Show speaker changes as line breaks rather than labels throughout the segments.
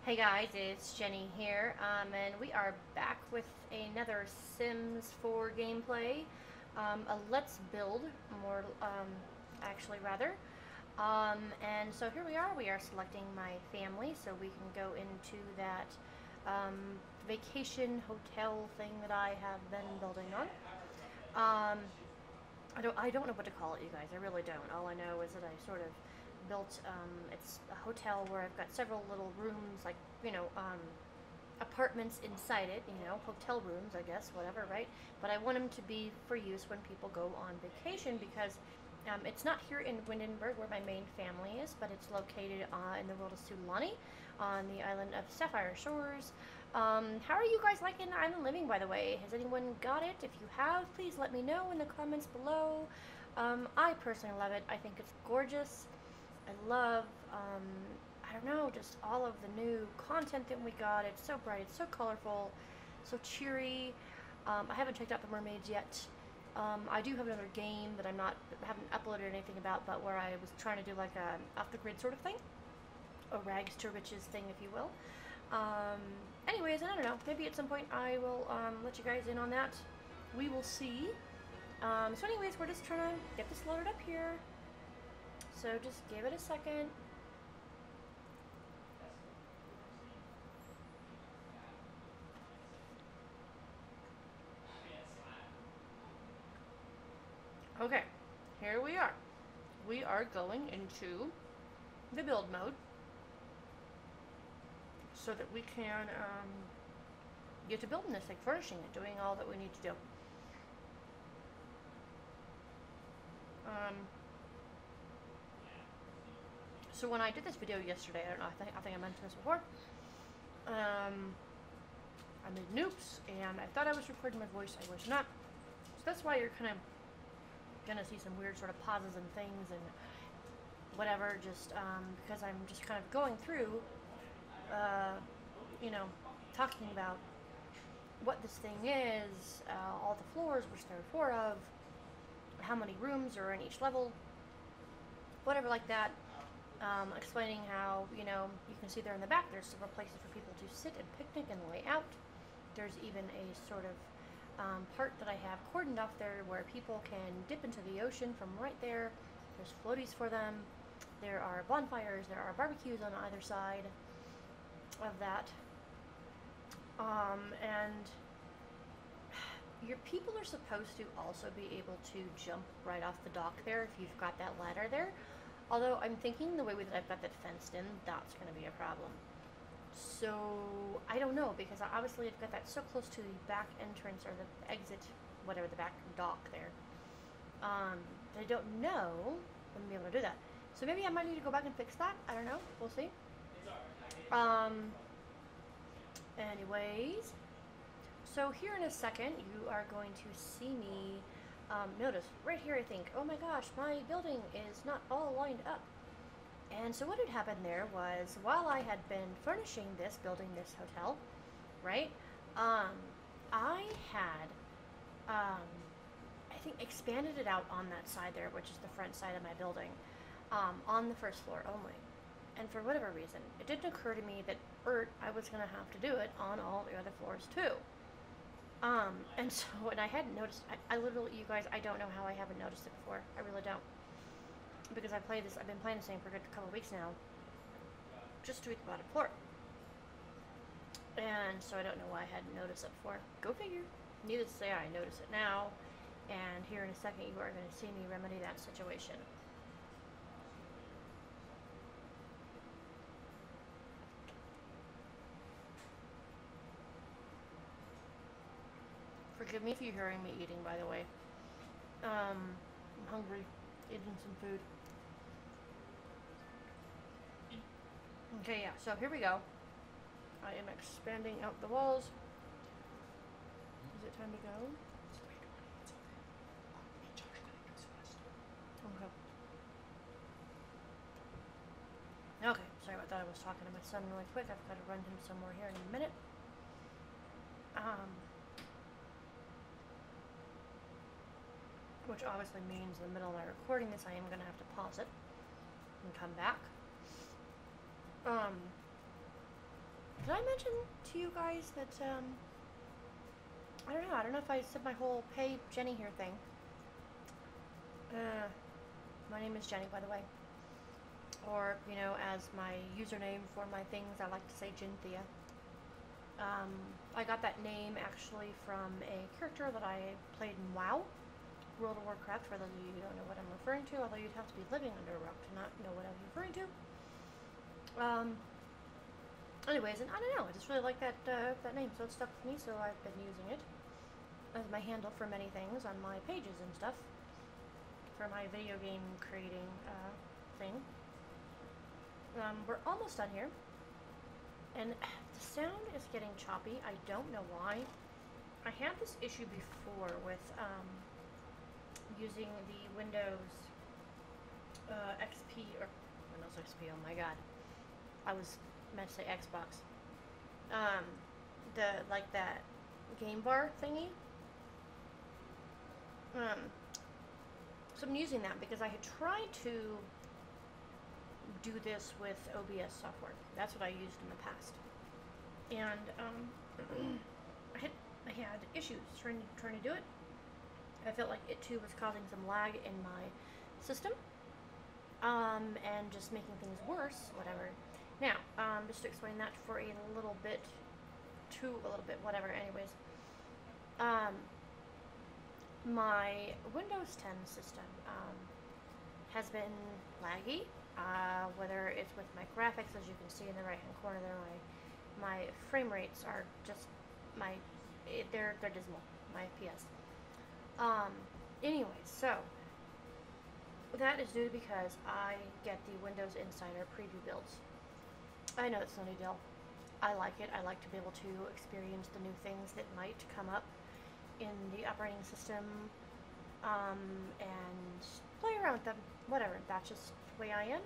Hey guys, it's Jenny here, and we are back with another Sims 4 gameplay, a Let's Build, more, actually rather. And so here we are selecting my family, so we can go into that, vacation hotel thing that I have been building on. Um, I don't know what to call it, you guys. I really don't. All I know is that I sort of built. It's a hotel where I've got several little rooms, like apartments inside it. Hotel rooms, I guess, whatever, right? But I want them to be for use when people go on vacation because it's not here in Windenburg where my main family is, but it's located in the world of Sulani on the island of Sapphire Shores. How are you guys liking island living, by the way? Has anyone got it? If you have, please let me know in the comments below. I personally love it. I think it's gorgeous. I love, I don't know, just all of the new content that we got. It's so bright, it's so colorful, so cheery. I haven't checked out the mermaids yet. I do have another game that haven't uploaded anything about, but where I was trying to do like a off-the-grid sort of thing. A rags to riches thing, if you will. Anyways, I don't know. Maybe at some point I will let you guys in on that. We will see. So anyways, we're just trying to get this loaded up here. So just give it a second. Okay, here we are. We are going into the build mode so that we can get to building this, like furnishing it, doing all that we need to do. So when I did this video yesterday, I don't know, I think I mentioned this before. I made noops, and I thought I was recording my voice. I was not. So that's why you're kind of gonna see some weird sort of pauses and things and whatever, just because I'm just kind of going through, talking about what this thing is, all the floors, which there are 4 of, how many rooms are in each level, whatever like that. Explaining how, you can see there in the back, there's several places for people to sit and picnic and lay out. There's even a sort of part that I have cordoned off there where people can dip into the ocean from right there. There's floaties for them. There are bonfires. There are barbecues on either side of that. And your people are supposed to also be able to jump right off the dock there if you've got that ladder there. Although I'm thinking the way that I've got that fenced in, that's going to be a problem. So, I don't know, because obviously I've got that so close to the back entrance, or the exit, whatever, the back dock there. I don't know if I'm going to be able to do that. So maybe I might need to go back and fix that. I don't know. We'll see. Anyways. So here in a second, you are going to see me, notice, right here I think, oh my gosh, my building is not all lined up. And so what had happened there was, while I had been furnishing this, building this hotel, right, I had, I think, expanded it out on that side there, which is the front side of my building, on the first floor only. And for whatever reason, it didn't occur to me that I was going to have to do it on all the other floors too. And so, and I hadn't noticed, I literally, you guys, I don't know how I haven't noticed it before. I really don't. Because I've been playing this game for a good couple of weeks now. Just to the bottom floor. And so I don't know why I hadn't noticed it before. Go figure. Needless to say, I notice it now. And here in a second, you are going to see me remedy that situation. Forgive me if you're hearing me eating, by the way. I'm hungry. Eating some food. Okay, yeah, so here we go. I am expanding out the walls. Is it time to go? Okay. Okay, sorry about that. I was talking to my son really quick. I've got to run him somewhere here in a minute. Which obviously means in the middle of my recording this, I am going to have to pause it and come back. Did I mention to you guys that, I don't know if I said my whole "Hey Jenny here" thing. My name is Jenny, by the way. Or, you know, as my username for my things, I like to say Jinthia. I got that name actually from a character that I played in WoW, World of Warcraft, for those of you who don't know what I'm referring to, although you'd have to be living under a rock to not know what I'm referring to. Anyways, and I don't know, I just really like that name, so it stuck with me, so I've been using it as my handle for many things on my pages and stuff, for my video game creating thing. We're almost done here, and the sound is getting choppy. I don't know why. I had this issue before with using the Windows XP, or Windows XP, oh my god. I was meant to say Xbox. Like that game bar thingy. So I'm using that because I had tried to do this with OBS software. That's what I used in the past. And I had issues trying to do it. I felt like it too was causing some lag in my system, and just making things worse, whatever. Now, just to explain that for a little bit, whatever, anyways. My Windows 10 system has been laggy, whether it's with my graphics, as you can see in the right hand corner there, my frame rates are just, they're dismal, my FPS. Anyways, so, that is due because I get the Windows Insider preview builds. I know it's no new deal. I like it. I like to be able to experience the new things that might come up in the operating system, and play around with them. Whatever. That's just the way I am.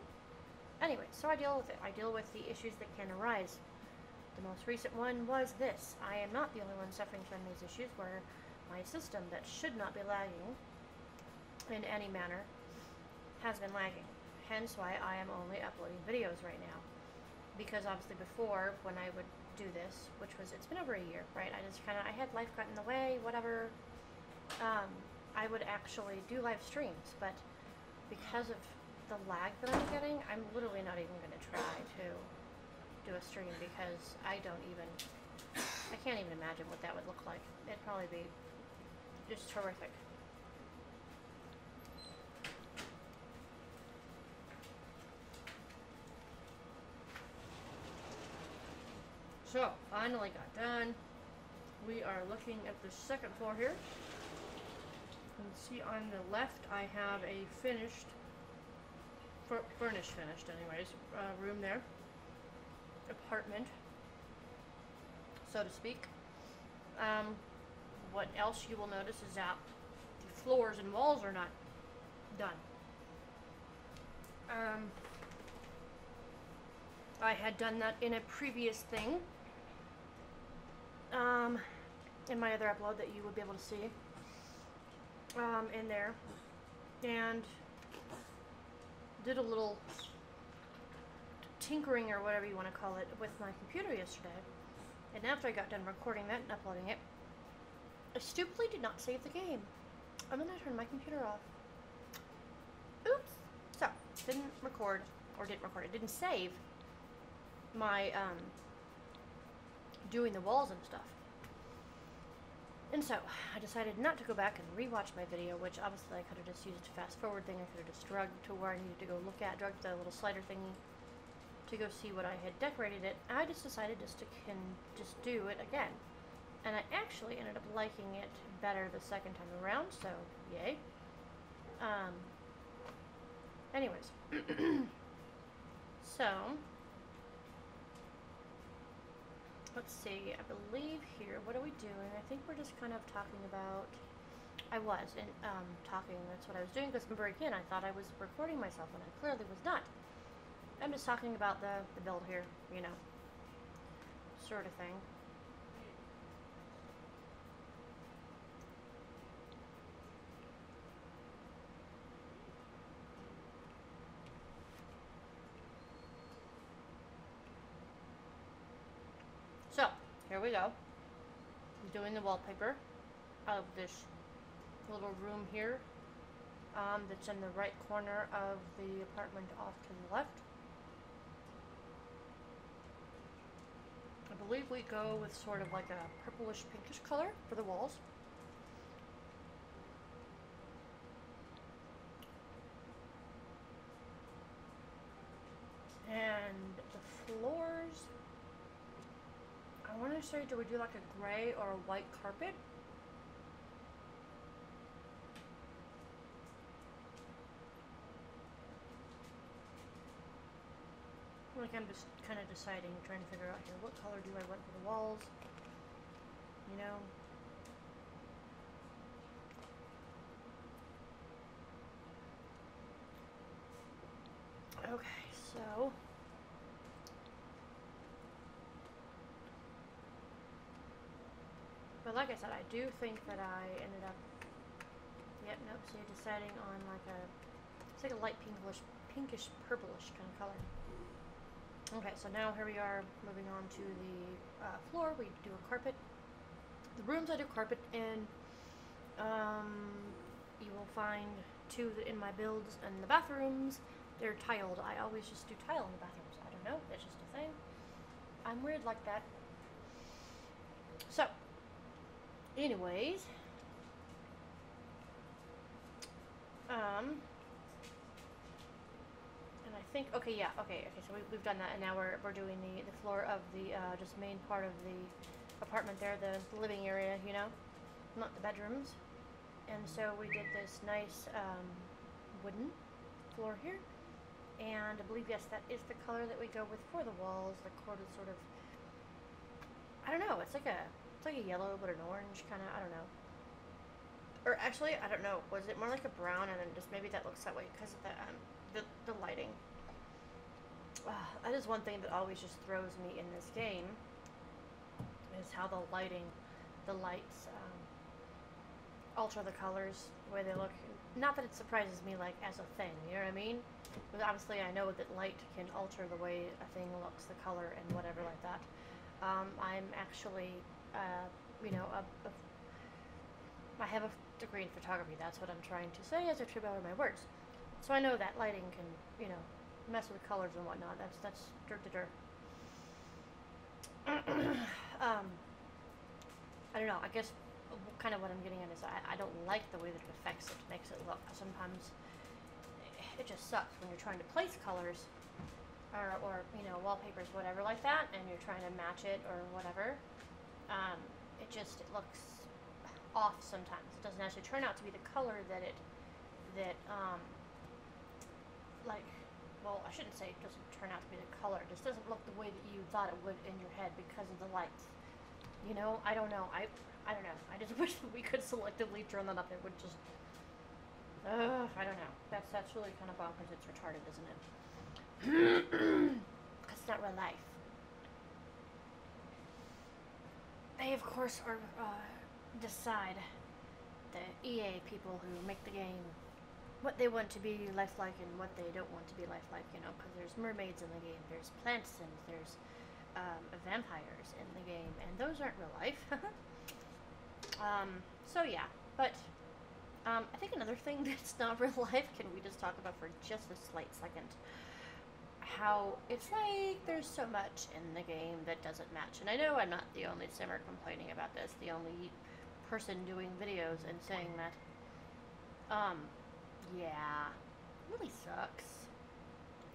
Anyway, so I deal with it. I deal with the issues that can arise. The most recent one was this. I am not the only one suffering from these issues where my system that should not be lagging in any manner has been lagging. Hence why I am only uploading videos right now. Because obviously before, when I would do this, which was, it's been over a year, right? I had life got in the way, whatever. I would actually do live streams, but because of the lag that I'm getting, I'm literally not even going to try to do a stream because I can't even imagine what that would look like. It'd probably be just horrific. So, finally got done. We are looking at the second floor here. You can see on the left I have a finished, furnished anyways, room there. Apartment, so to speak. What else you will notice is that the floors and walls are not done. I had done that in a previous thing, in my other upload that you would be able to see, in there, and did a little tinkering or whatever you want to call it with my computer yesterday, and after I got done recording that and uploading it, I stupidly did not save the game, and then I turned my computer off. Oops. So, didn't save my, doing the walls and stuff. And so, I decided not to go back and rewatch my video, which obviously I could have just used a fast forward thing. I could have just drugged to where I needed to go drug the little slider thingy to go see what I had decorated it. I just decided just to do it again. And I actually ended up liking it better the second time around, so yay. Anyways. So, let's see, I believe here, what are we doing? I think we're just kind of talking about, talking, that's what I was doing, because remember again, I thought I was recording myself, and I clearly was not. I'm just talking about the build here, you know, sort of thing. So, here we go. I'm doing the wallpaper of this little room here that's in the right corner of the apartment off to the left. I believe we go with sort of like a purplish pinkish color for the walls. And the floors, I want to say, do we do like a gray or a white carpet? Like, I'm just kind of deciding, trying to figure out here, what color do I want for the walls, you know? Okay, so but like I said, I do think that I ended up, yep, nope, see, deciding on like a, it's like a light pinkish purplish kind of color. Okay, so now here we are, moving on to the floor. We do a carpet. The rooms I do carpet in, you will find two in my builds, and the bathrooms, they're tiled. I always just do tile in the bathrooms. I don't know, that's just a thing. I'm weird like that. So, anyways, and I think, okay, yeah, okay, so we've done that, and now we're doing the floor of the, just main part of the apartment there, the living area, you know, not the bedrooms. And so we did this nice, wooden floor here, and I believe, yes, that is the color that we go with for the walls. The cord is sort of, I don't know, it's like a yellow, but an orange kind of, I don't know. Or actually, I don't know, was it more like a brown, and then just maybe that looks that way because of the lighting. That is one thing that always just throws me in this game, is how the lighting, the lights, alter the colors, the way they look. Not that it surprises me, like, as a thing, you know what I mean? But obviously I know that light can alter the way a thing looks, the color, and whatever like that. I'm actually, you know, I have a degree in photography. That's what I'm trying to say as I trip over my words. So I know that lighting can, you know, mess with colors and whatnot. That's dirt to dirt. I don't know. I guess kind of what I'm getting at is I don't like the way that it affects it, makes it look. Sometimes it just sucks when you're trying to place colors or you know, wallpapers, whatever like that, and you're trying to match it or whatever. It looks off sometimes. It doesn't actually turn out to be the color that like, well, I shouldn't say it doesn't turn out to be the color. It just doesn't look the way that you thought it would in your head because of the lights. You know, I don't know. I don't know. I just wish that we could selectively turn that up. It would just, I don't know. That's really kind of bonkers. It's retarded, isn't it? It's not real life. They, of course, are decide, the EA people who make the game, what they want to be lifelike and what they don't want to be lifelike, you know, because there's mermaids in the game, there's plants, and there's vampires in the game, and those aren't real life. So yeah, but I think another thing that's not real life, can we just talk about for just a slight second, how it's like there's so much in the game that doesn't match. And I know I'm not the only simmer complaining about this, the only person doing videos and saying that. Yeah, it really sucks.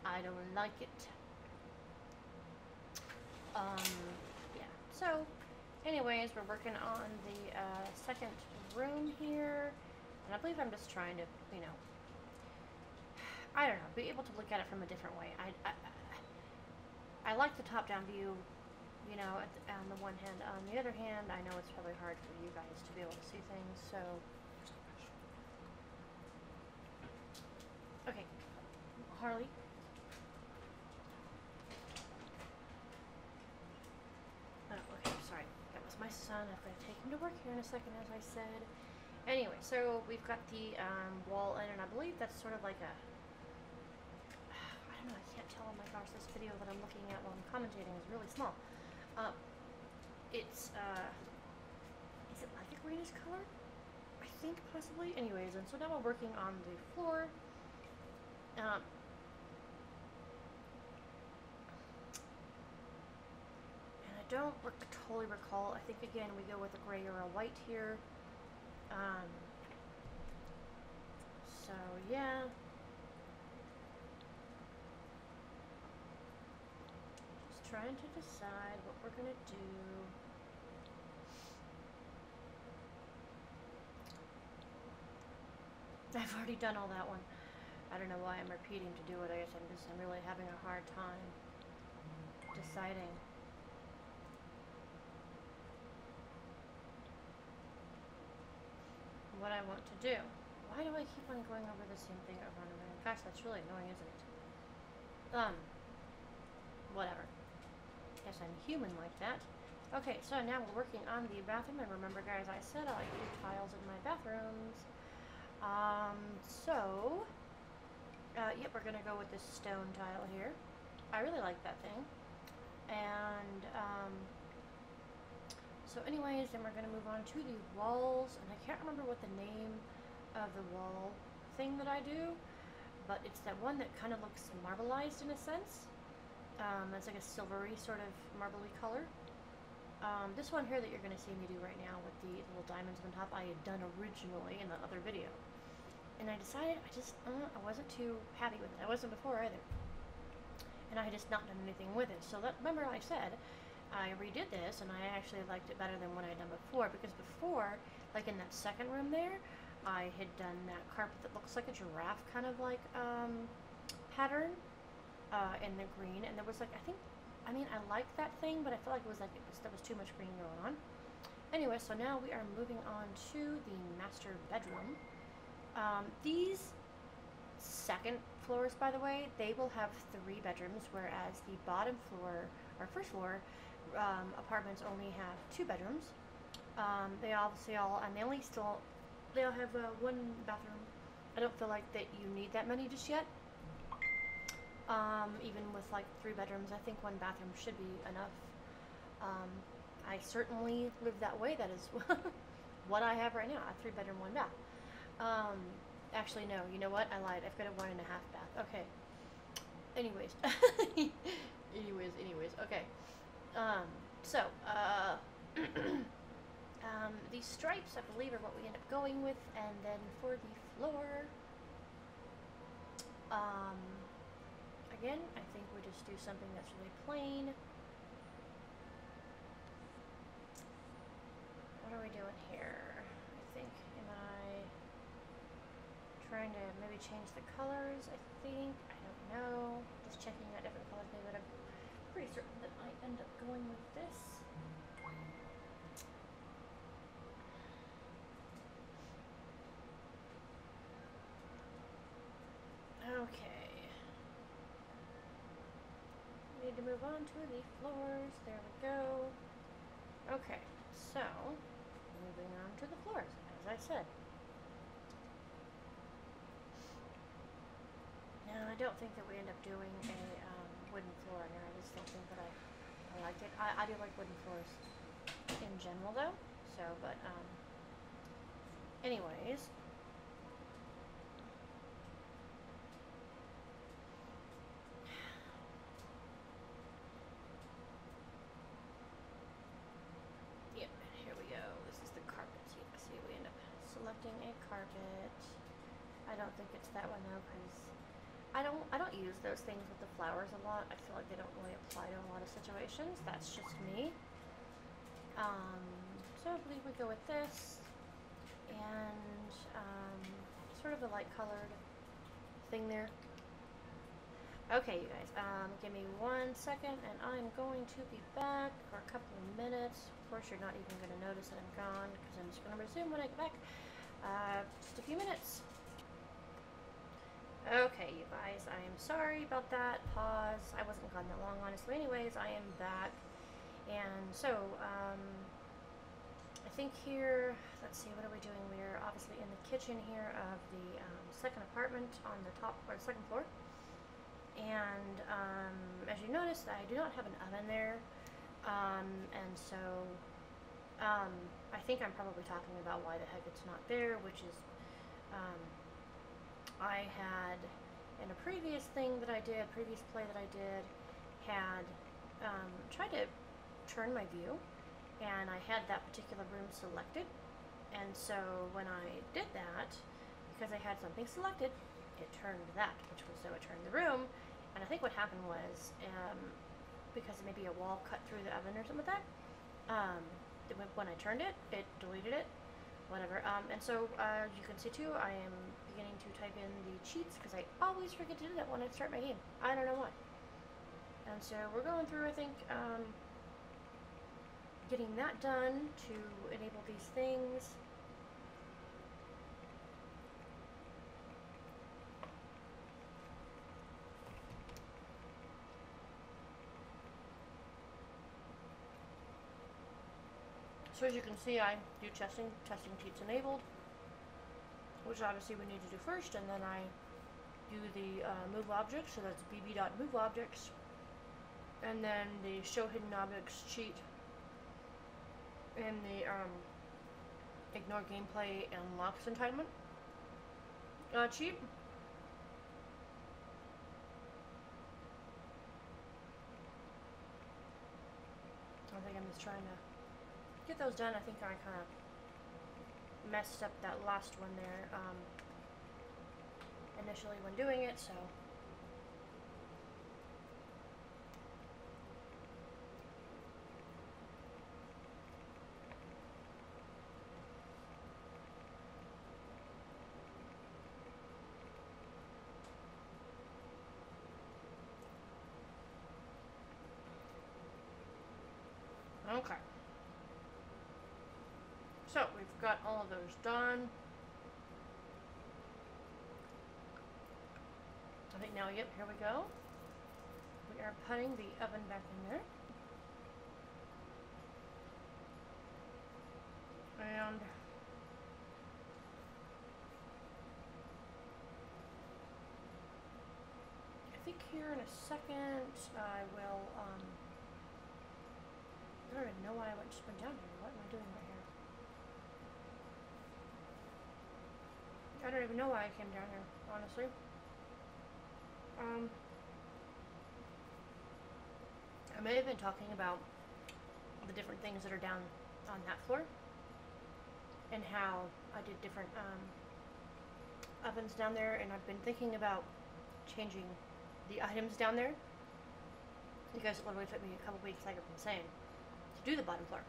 I don't like it. Yeah. So, anyways, we're working on the second room here, and I believe I'm just trying to, you know, I don't know, be able to look at it from a different way. I like the top-down view, you know, on the one hand. On the other hand, I know it's probably hard for you guys to be able to see things, so. Okay, Harley. Oh, okay, sorry. That was my son. I'm going to take him to work here in a second, as I said. Anyway, so we've got the wall in, and I believe that's sort of like a, I don't know, I can't tell. Oh my gosh, this video that I'm looking at while I'm commentating is really small. It's, is it like a greenish color? I think possibly. Anyways, and so now we're working on the floor. And I don't totally recall. I think again we go with a gray or a white here. So yeah. Just trying to decide what we're gonna do. I've already done all that one. I don't know why I'm repeating to do it. I guess I'm really having a hard time deciding. What I want to do. Why do I keep on going over the same thing over and over? Gosh, that's really annoying, isn't it? Whatever. Guess I'm human like that. Okay, so now we're working on the bathroom, and remember, guys, I said I like to do tiles in my bathrooms. Yep, we're gonna go with this stone tile here. I really like that thing. And, so anyways, then we're gonna move on to the walls, and I can't remember what the name of the wall thing that I do, but it's that one that kind of looks marbleized in a sense. It's like a silvery sort of marbly color. This one here that you're going to see me do right now with the little diamonds on top, I had done originally in the other video. And I decided I wasn't too happy with it. I wasn't before either. And I had just not done anything with it. So remember I said, I redid this and I actually liked it better than what I had done before. Because before, like in that second room there, I had done that carpet that looks like a giraffe kind of like pattern in the green. And there was like, I liked that thing, but I felt like there was too much green going on. Anyway, so now we are moving on to the master bedroom. These second floors, by the way, they will have 3 bedrooms, whereas the bottom floor, or first floor, apartments only have 2 bedrooms. They obviously all have 1 bathroom. I don't feel like that you need that many just yet. Even with like 3 bedrooms, I think 1 bathroom should be enough. I certainly live that way. That is what I have right now, a 3 bedroom, 1 bath. Actually, no, you know what? I lied. I've got a 1.5 bath. Okay. Anyways. anyways. Okay. These stripes, I believe, are what we end up going with. And then for the floor, again, I think we just do something that's really plain. What are we doing here? I think, am I trying to maybe change the colors? I think, I don't know. Just checking out different colors, maybe, but I'm pretty certain that I end up going with this. Okay. Need to move on to the floors. There we go. Okay, so moving on to the floors, as I said. Now, I don't think that we end up doing a wooden floor in here. I just don't think that I liked it. I do like wooden floors in general, though. So, but anyways. Selecting a carpet. I don't think it's that one though, because I don't use those things with the flowers a lot. I feel like they don't really apply to a lot of situations. That's just me. So I believe we go with this and sort of a light colored thing there. Okay, you guys, give me 1 second and I'm going to be back for a couple of minutes. Of course, you're not even going to notice that I'm gone because I'm just going to resume when I get back. Just a few minutes. Okay, you guys, I am sorry about that pause. I wasn't gone that long, honestly. Anyways, I am back. And so, I think here, let's see, what are we doing? We're obviously in the kitchen here of the second apartment on the top, or the second floor. And as you notice, I do not have an oven there. And so I think I'm probably talking about why the heck it's not there, which is um, I had in a previous thing that I did, previous play that I did, had tried to turn my view, and I had that particular room selected, and so when I did that, because I had something selected, it turned that, which was so it turned the room, and I think what happened was, because maybe a wall cut through the oven or something like that, when I turned it, it deleted it, whatever, and so you can see too, I am beginning to type in the cheats, because I always forget to do that when I start my game. I don't know why. And so we're going through, I think, getting that done to enable these things. So as you can see, I do testing cheats enabled, which obviously we need to do first, and then I do the move objects, so that's bb.moveObjects, and then the show hidden objects cheat, and the ignore gameplay and locks entitlement cheat. I think I'm just trying to get those done. I think I kind of messed up that last one there initially when doing it, so okay. So we've got all of those done. I think now, yep, here we go. We are putting the oven back in there. And I think here in a second I will, I don't even know why I just went down here. What am I doing right here? I don't even know why I came down here, honestly. I may have been talking about the different things that are down on that floor, and how I did different ovens down there, and I've been thinking about changing the items down there, because it literally took me a couple weeks, like I've been saying, to do the bottom floor.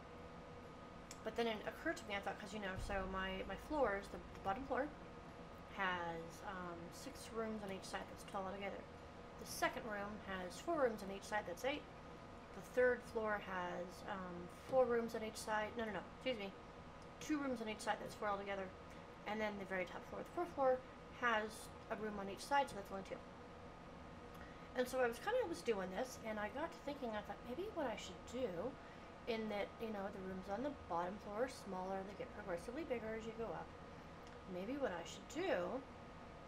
But then it occurred to me, I thought, because, you know, so my floors, the bottom floor, has 6 rooms on each side, that's 12 altogether. The second room has 4 rooms on each side, that's 8. The third floor has 4 rooms on each side, excuse me, 2 rooms on each side, that's 4 altogether. And then the very top floor, the 4th floor, has a room on each side, so that's only 2. And so I was doing this, and I got to thinking, I thought, maybe what I should do, in that, you know, the rooms on the bottom floor are smaller, they get progressively bigger as you go up. Maybe what I should do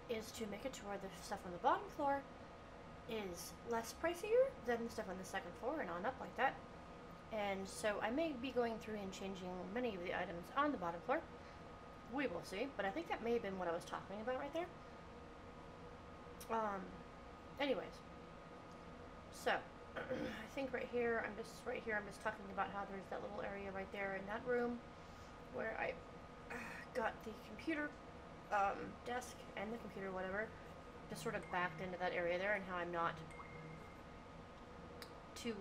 is to make it to where the stuff on the bottom floor is less pricier than the stuff on the second floor, and on up like that. And so I may be going through and changing many of the items on the bottom floor. We will see, but I think that may have been what I was talking about right there. Anyways, so I think right here I'm just talking about how there's that little area right there in that room where I got the computer desk and the computer, whatever, just sort of backed into that area there, and how I'm not too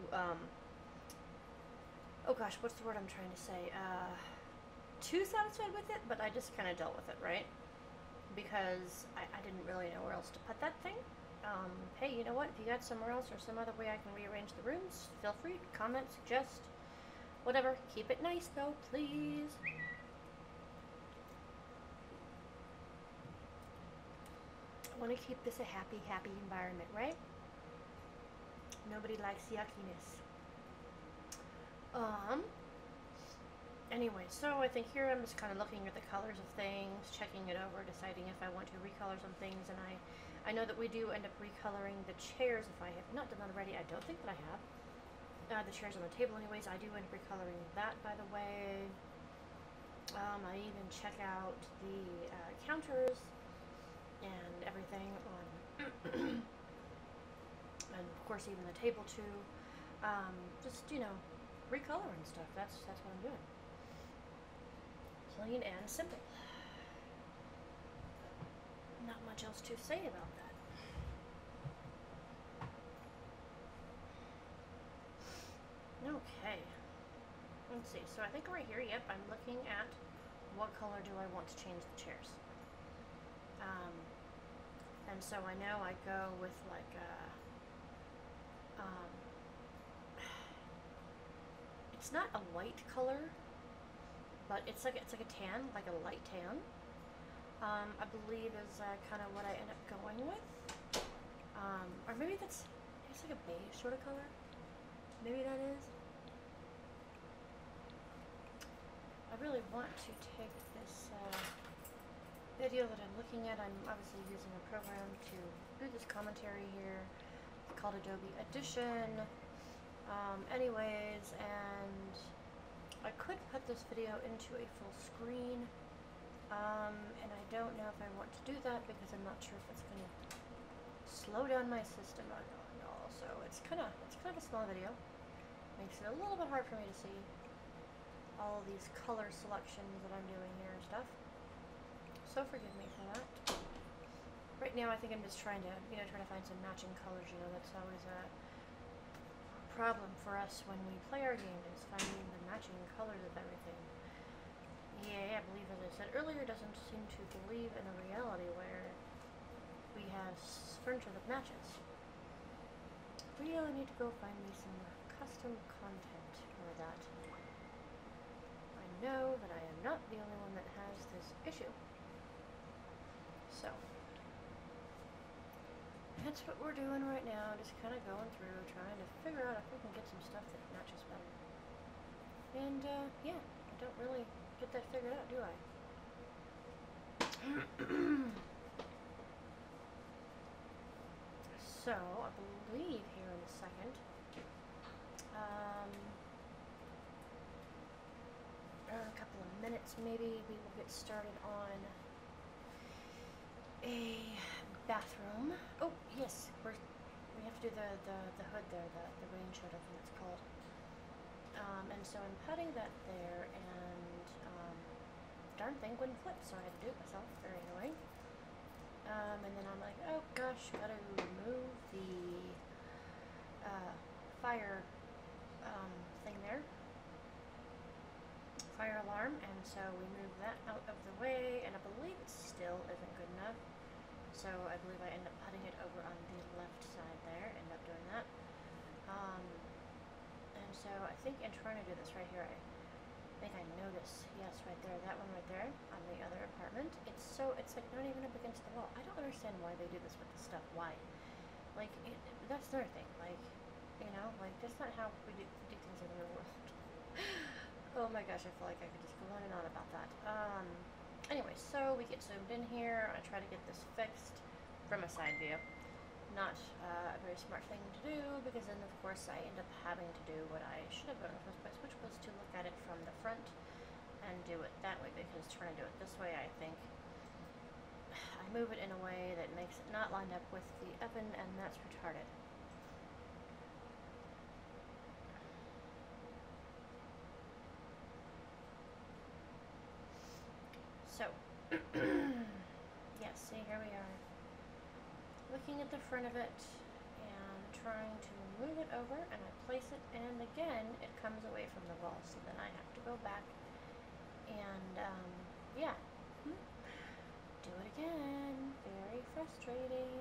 oh gosh, what's the word I'm trying to say, too satisfied with it, but I just kind of dealt with it, right? Because I didn't really know where else to put that thing. Hey, you know what, if you got somewhere else or some other way I can rearrange the rooms, feel free, comment, suggest, whatever. Keep it nice though, please. I want to keep this a happy environment, right? Nobody likes yuckiness. Anyway, so I think here I'm just kind of looking at the colors of things, checking it over, deciding if I want to recolor some things, and I know that we do end up recoloring the chairs if I have not done that already. I don't think that I have. The chairs on the table anyways. I do end up recoloring that, by the way. I even check out the counters and everything on, and of course even the table too. Just, you know, recoloring stuff. That's what I'm doing. Plain and simple. Not much else to say about that. Okay. Let's see. So I think right here, yep, I'm looking at what color do I want to change the chairs. And so I know I go with like it's not a white color, but it's like a tan, like a light tan. I believe is kind of what I end up going with. Or maybe it's like a beige sort of color. Maybe that is. I really want to take this video that I'm looking at. I'm obviously using a program to do this commentary here. It's called Adobe Audition. Anyways, and I could put this video into a full screen. And I don't know if I want to do that because I'm not sure if it's going to slow down my system at all. So it's kind of a small video. Makes it a little bit hard for me to see all of these color selections that I'm doing here and stuff. So forgive me for that. Right now I think I'm just trying to find some matching colors. You know, that's always a problem for us when we play our game, is finding the matching colors of everything. Yeah, I believe, as I said earlier, doesn't seem to believe in a reality where we have furniture that matches. Really need to go find me some custom content for that. I know that I am not the only one that has this issue. So, that's what we're doing right now, just kind of going through, trying to figure out if we can get some stuff that matches better. And, yeah, I don't really get that figured out, do I? So, I believe here in a second, a couple of minutes maybe, we will get started on a bathroom. Oh, yes, we have to do the hood there, the rain shed, I think it's called. And so I'm putting that there, and darn thing wouldn't flip, so I had to do it myself. Very annoying. And then I'm like, oh gosh, gotta remove the fire thing there, fire alarm, and so we move that out of the way, and I believe it still isn't good enough, so I believe I end up putting it over on the left side there, end up doing that. And so I think in trying to do this right here, I think I notice, yes, right there, that one right there, on the other apartment, it's like not even up against the wall. I don't understand why they do this with the stuff. Why? Like, that's another thing. Like, you know, like, that's not how we do things in the real world. Oh my gosh, I feel like I could just go on and on about that. Anyway, so we get zoomed in here. I try to get this fixed from a side view. Not a very smart thing to do, because then of course I end up having to do what I should have done in the first place, which was to look at it from the front and do it that way, because trying to do it this way, I think I move it in a way that makes it not lined up with the oven, and that's retarded. So, yes, see, here we are. Looking at the front of it and trying to move it over, and I place it, and again it comes away from the wall, so then I have to go back and yeah, do it again. Very frustrating.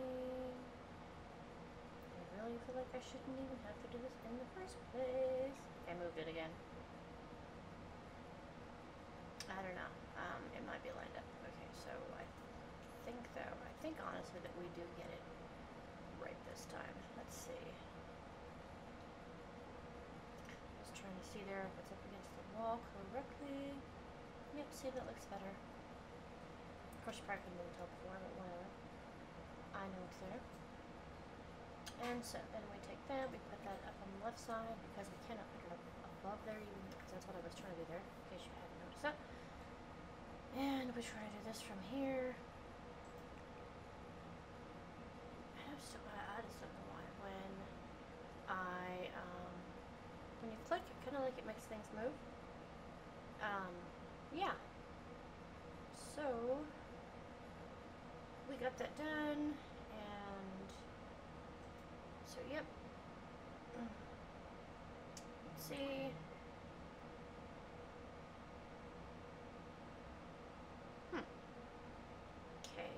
I really feel like I shouldn't even have to do this in the first place. I moved it again. I don't know. It might be lined up. Okay, so I think honestly that we do get it right this time. Let's see. Just trying to see there if it's up against the wall correctly. Yep, see, that looks better. Of course, you probably couldn't really tell before, but whatever. I know it's there. And so then we take that, we put that up on the left side because we cannot put it up above there, even because that's what I was trying to do there, in case you hadn't noticed that. And we try to do this from here. I just don't know why. When you click, it kind of like it makes things move. Yeah. So we got that done, and so yep. Let's see. Okay.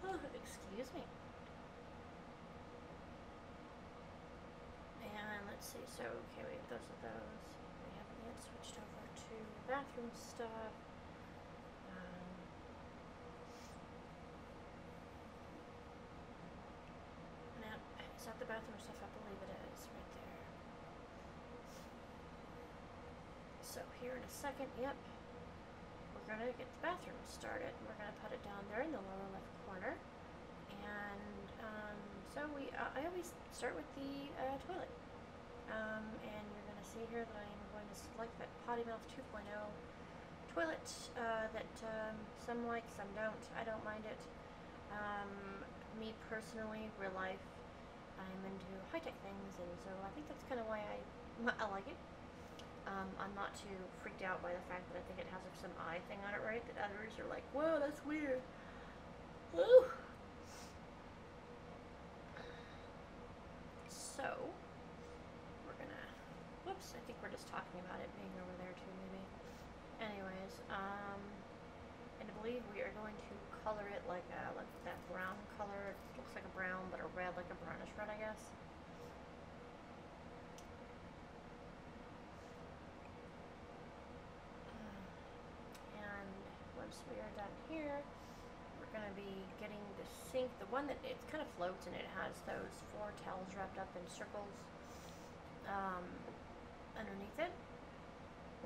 Oh, excuse me. And let's see. So okay, we have those of those. We haven't yet switched over to bathroom stuff. Now, is that the bathroom stuff? I believe it is right there. So here in a second, yep, we're gonna get the bathroom started. We're gonna put it down there in the lower left corner, and so I always start with the toilet, and you're gonna see here that I am going to select that Potty Mouth 2.0 toilet that some like, some don't. I don't mind it. Me personally, real life, I'm into high-tech things, and so I think that's kind of why I like it. I'm not too freaked out by the fact that I think it has some eye thing on it, right? That others are like, whoa, that's weird. Woo! So, we're gonna, whoops, I think we're just talking about it being over there too, maybe. Anyways, and I believe we are going to color it like that brown color. It looks like a brown, but a red, like a brownish red, I guess. And once we are done here, we're going to be getting the sink, the one that it kind of floats, and it has those 4 towels wrapped up in circles underneath it.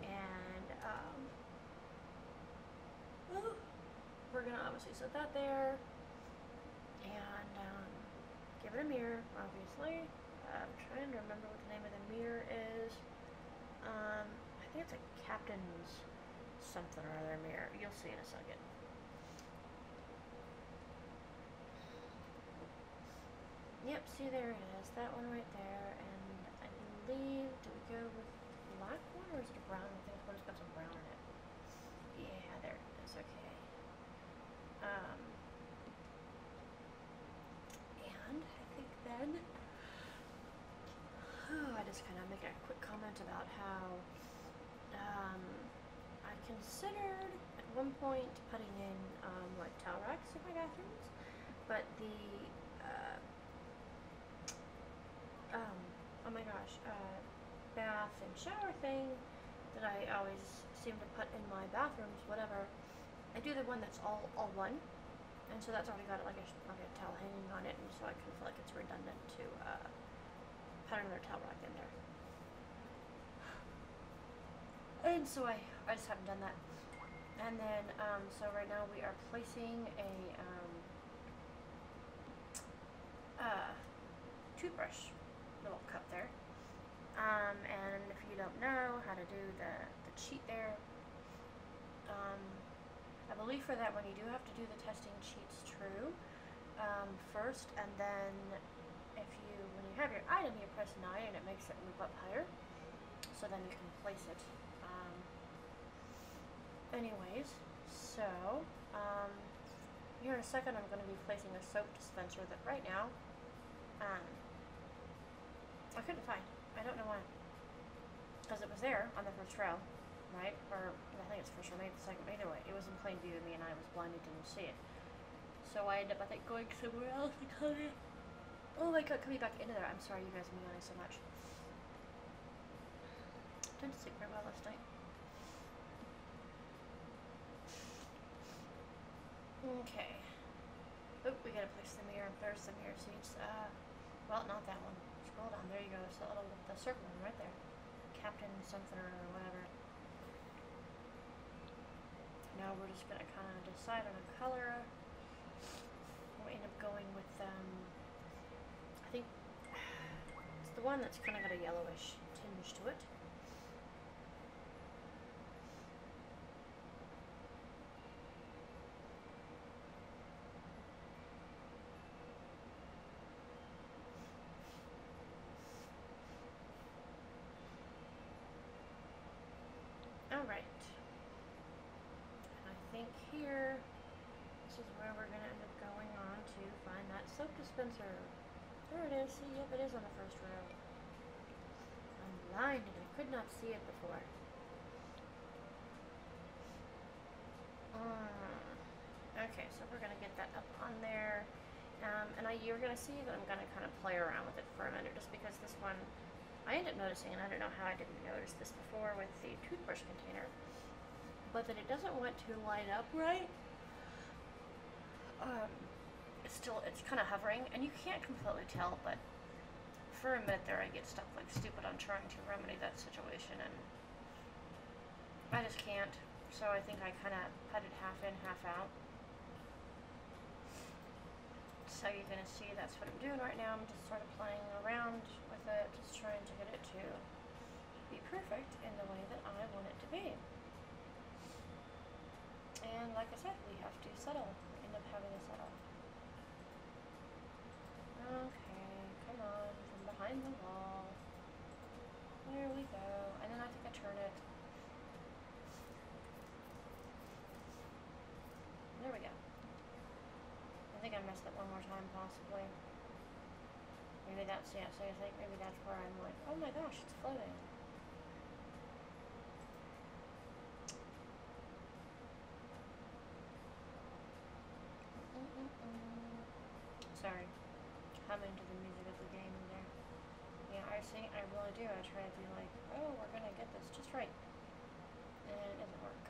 And we're going to obviously set that there, and give it a mirror, obviously. I'm trying to remember what the name of the mirror is. I think it's a Captain's something or other mirror. You'll see in a second. Yep, see, there it is. That one right there. And I believe, do we go with the black one, or is it a brown? I think it's got some brown in it. Yeah, there it is. Okay. And I think then, I just kind of make a quick comment about how I considered at one point putting in like towel racks in my bathrooms, but the oh my gosh, bath and shower thing that I always seem to put in my bathrooms, whatever. I do the one that's all one, and so that's already got like a towel hanging on it, and so I kind of feel like it's redundant to put another towel rack in there. And so I just haven't done that. And then, so right now we are placing a toothbrush little cup there. And if you don't know how to do the cheat there, I believe for that one you do have to do the testing cheats true first, and then when you have your item, you press 9 and it makes it move up higher, so then you can place it. Anyways, so here in a second I'm going to be placing a soap dispenser that right now I couldn't find. I don't know why, because it was there on the first row, right? Or I think it's first row, maybe the second. Either way, it was in plain view of me, and I was blinded, didn't see it. So I ended up, I think, going somewhere else because oh my god, coming back into there. I'm sorry, you guys are yawning so much. Didn't sleep very well last night. Okay. Oh, we gotta place the mirror. There's the mirror seats. Well, not that one. Scroll down. There you go. It's the circle one right there. Captain something or whatever. Now we're just gonna kind of decide on a color. I end up going with, I think it's the one that's kind of got a yellowish tinge to it. Alright, and I think here, this is where we're going to end up going on to find that soap dispenser. There it is. See, yep, it is on the first row. I'm blinded. I could not see it before. Okay, so we're going to get that up on there. And you're going to see that I'm going to kind of play around with it for a minute, just because this one, I ended up noticing, and I don't know how I didn't notice this before with the toothbrush container, but that it doesn't want to line up right. It's kind of hovering, and you can't completely tell, but for a minute there I get stuck like stupid on trying to remedy that situation, and I just can't. So I think I kind of cut it half in, half out. So you're going to see that's what I'm doing right now. I'm just sort of playing around with it, just trying to get it to be perfect in the way that I want it to be. And like I said, we have to settle. We end up having to settle. Okay, come on, from behind the wall. There we go. And then I think I turn it. There we go. I think I messed up one more time, possibly. Maybe that's, yeah, so I think maybe that's where I'm like, oh my gosh, it's floating. Sorry. I'm into the music of the game there. Yeah, I really do. I try to be like, oh, we're gonna get this just right. And it doesn't work.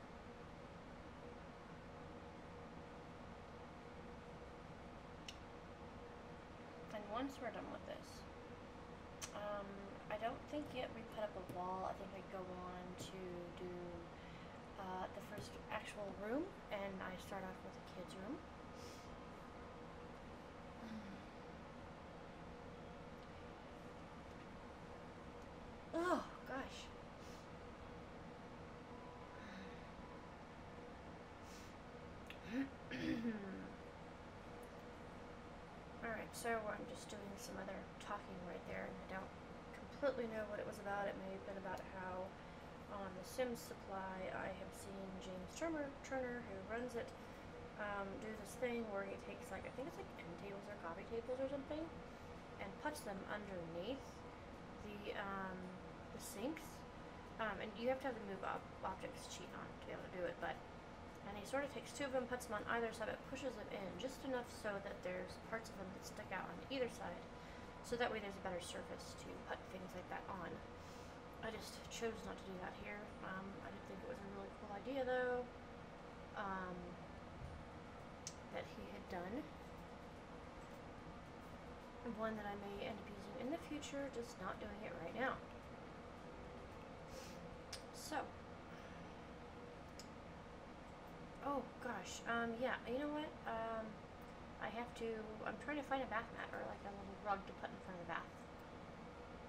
And once we're done with this, I don't think yet we put up a wall. I think I go on to do the first actual room, and I start off with a kid's room. Oh, gosh. Alright, so I'm just doing some other talking right there, and I don't completely know what it was about. It may have been about how on the Sims Supply I have seen James Turner, who runs it, do this thing where he takes, like, I think it's like end tables or coffee tables or something, and puts them underneath the sinks, and you have to have the move objects cheat on to be able to do it, and he sort of takes two of them, puts them on either side, but pushes it in just enough so that there's parts of them that stick out on either side, so that way there's a better surface to put things like that on. I just chose not to do that here. I did think it was a really cool idea, though, that he had done. And one that I may end up using in the future, just not doing it right now. So, oh gosh, yeah, you know what, I'm trying to find a bath mat, or like a little rug to put in front of the bath.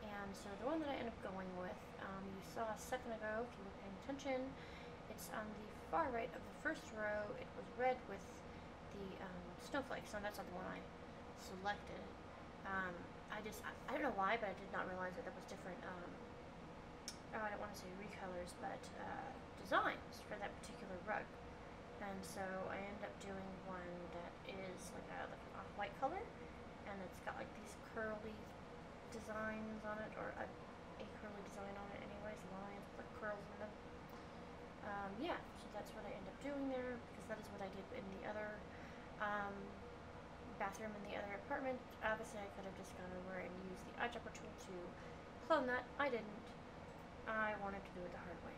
And so the one that I ended up going with, you saw a second ago, if you were paying attention, it's on the far right of the first row. It was red with the snowflakes, so that's not the one I selected. I don't know why, but I did not realize that was different, I don't want to say recolors, but designs for that particular rug. And so I ended up doing one that is like an off-white color, and it's got like these curly designs on it, or a curly design on it anyways, lines with like curls in them. Yeah, so that's what I ended up doing there, because that is what I did in the other bathroom in the other apartment. Obviously I could have just gone over and used the eyedropper tool to clone that. I didn't. I wanted to do it the hard way.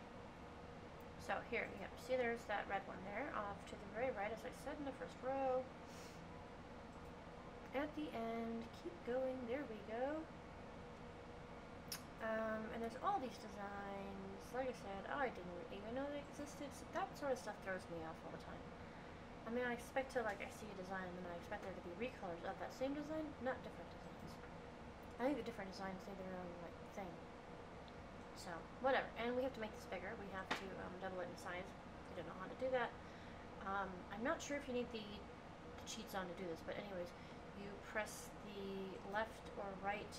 So here, yeah, see there's that red one there, off to the very right, as I said, in the first row. At the end, keep going, there we go. And there's all these designs. Like I said, I didn't even know they existed, so that sort of stuff throws me off all the time. I mean, I expect to, like, I see a design and then I expect there to be recolors of that same design, not different designs. I think the different designs say their own, like, thing. So, whatever. And we have to make this bigger. We have to double it in size. I don't know how to do that. I'm not sure if you need the cheats on to do this, but anyways, you press the left or right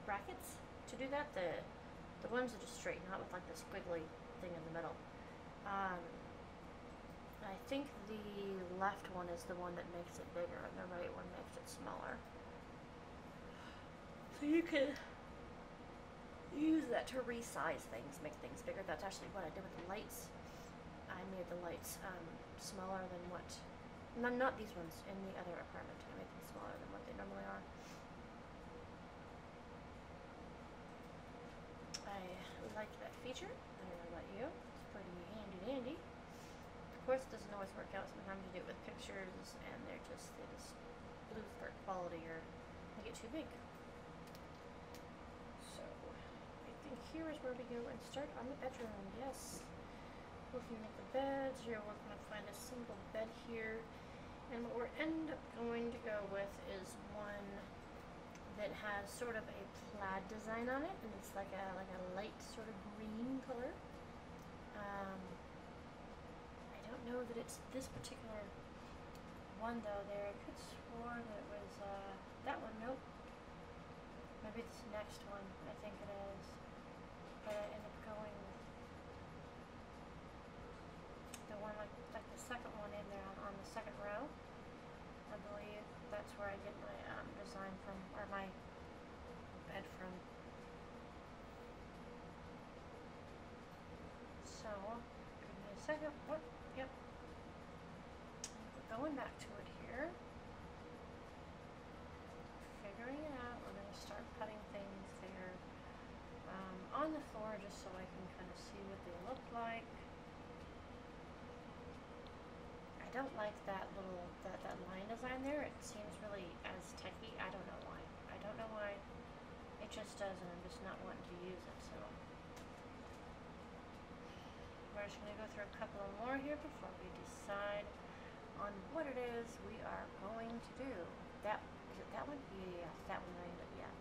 brackets to do that. The ones that are just straight, not with like the squiggly thing in the middle. I think the left one is the one that makes it bigger, and the right one makes it smaller. So you can use that to resize things, make things bigger. That's actually what I did with the lights. I made the lights smaller than what, not these ones, in the other apartment. I made them smaller than what they normally are. I like that feature. I don't know about you. It's pretty handy dandy. Of course, it doesn't always work out. Sometimes you do it with pictures and they just lose their quality or they get too big. So, I think here is where we go and start on the bedroom. Yes. Looking at the beds, we're going to find a single bed here. And what we're end up going to go with is one that has sort of a plaid design on it, and it's like a light sort of green color. I don't know that it's this particular one though. There, I could swear that it was that one. Nope. Maybe this next one. I think it is. But I ended up going with the one like the second one in there on the second row. I believe that's where I get my design from, or my bed from. So, give me a second. What? Yep. We're going back to it here. Figuring it out. We're going to start putting things there on the floor just so I can kind of see what they look like. I don't like that little that line design there. It seems really Aztec-y. I don't know why. I don't know why. It just does, and I'm just not wanting to use it. So we're just gonna go through a couple more here before we decide on what it is we are going to do. That is it. That one? Yeah, that one. I ended up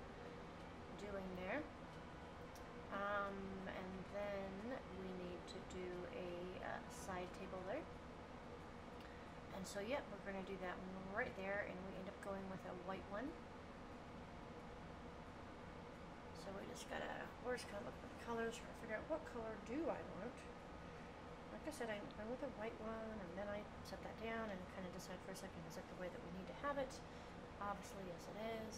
doing there. And then we need to do a side table there. And so, yep, we're going to do that right there, and we end up going with a white one. So we just got to, we're just going to look at the colors, try to figure out what color do I want. Like I said, I went with a white one, and then I set that down and kind of decide for a second, is that the way that we need to have it? Obviously, yes it is.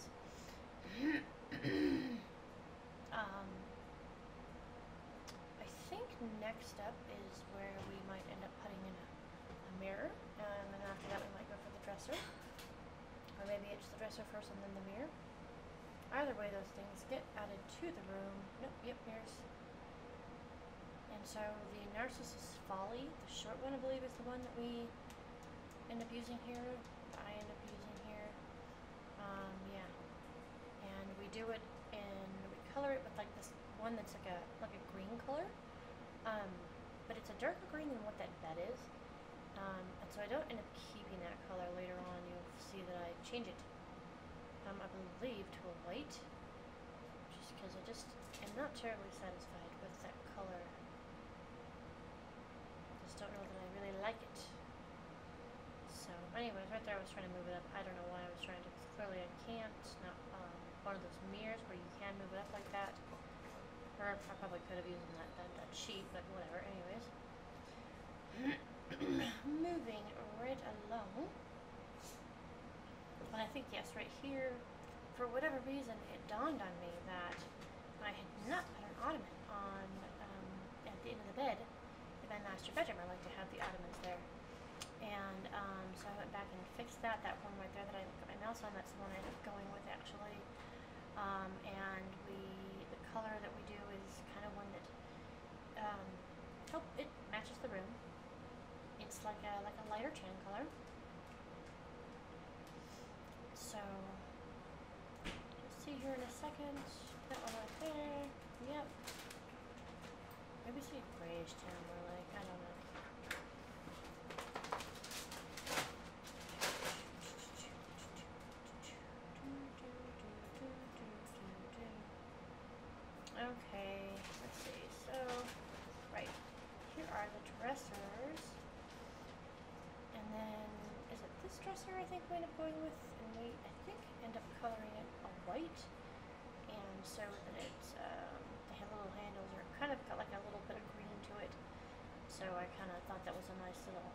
I think next up is where we might end up putting in a mirror, and then after that we might go for the dresser, or maybe it's the dresser first and then the mirror. Either way, those things get added to the room. Nope, yep, mirrors. And so the Narcissus Folly, the short one, I believe, is the one that we end up using here. I end up using here. Yeah, and we do it in, we color it with like this one that's like a green color, but it's a darker green than what that bed is. And so I don't end up keeping that color. Later on you'll see that I change it, I believe, to a white, just because I just am not terribly satisfied with that color. Just don't know that I really like it. So anyways, right there I was trying to move it up. I don't know why I was trying to, clearly I can't. It's not one of those mirrors where you can move it up like that. Or I probably could have used that sheet, but whatever, anyways. Moving right along. And I think, yes, right here, for whatever reason, it dawned on me that I had not put an ottoman on at the end of the bed in my master bedroom. I like to have the ottomans there. And so I went back and fixed that. That one right there that I got my mouse on, that's the one I ended up going with, actually. And the color that we do is kind of one that it matches the room. It's like a lighter tan color. So you'll see here in a second. That one right there. Yep. Maybe see a grayish tan more like, I don't know. Okay, let's see. So, right, here are the dressers. And then, is it this dresser I think we end up going with? And we, I think, end up coloring it a white. And so that it's, they have little handles, or kind of got like a little bit of green to it. So I kind of thought that was a nice little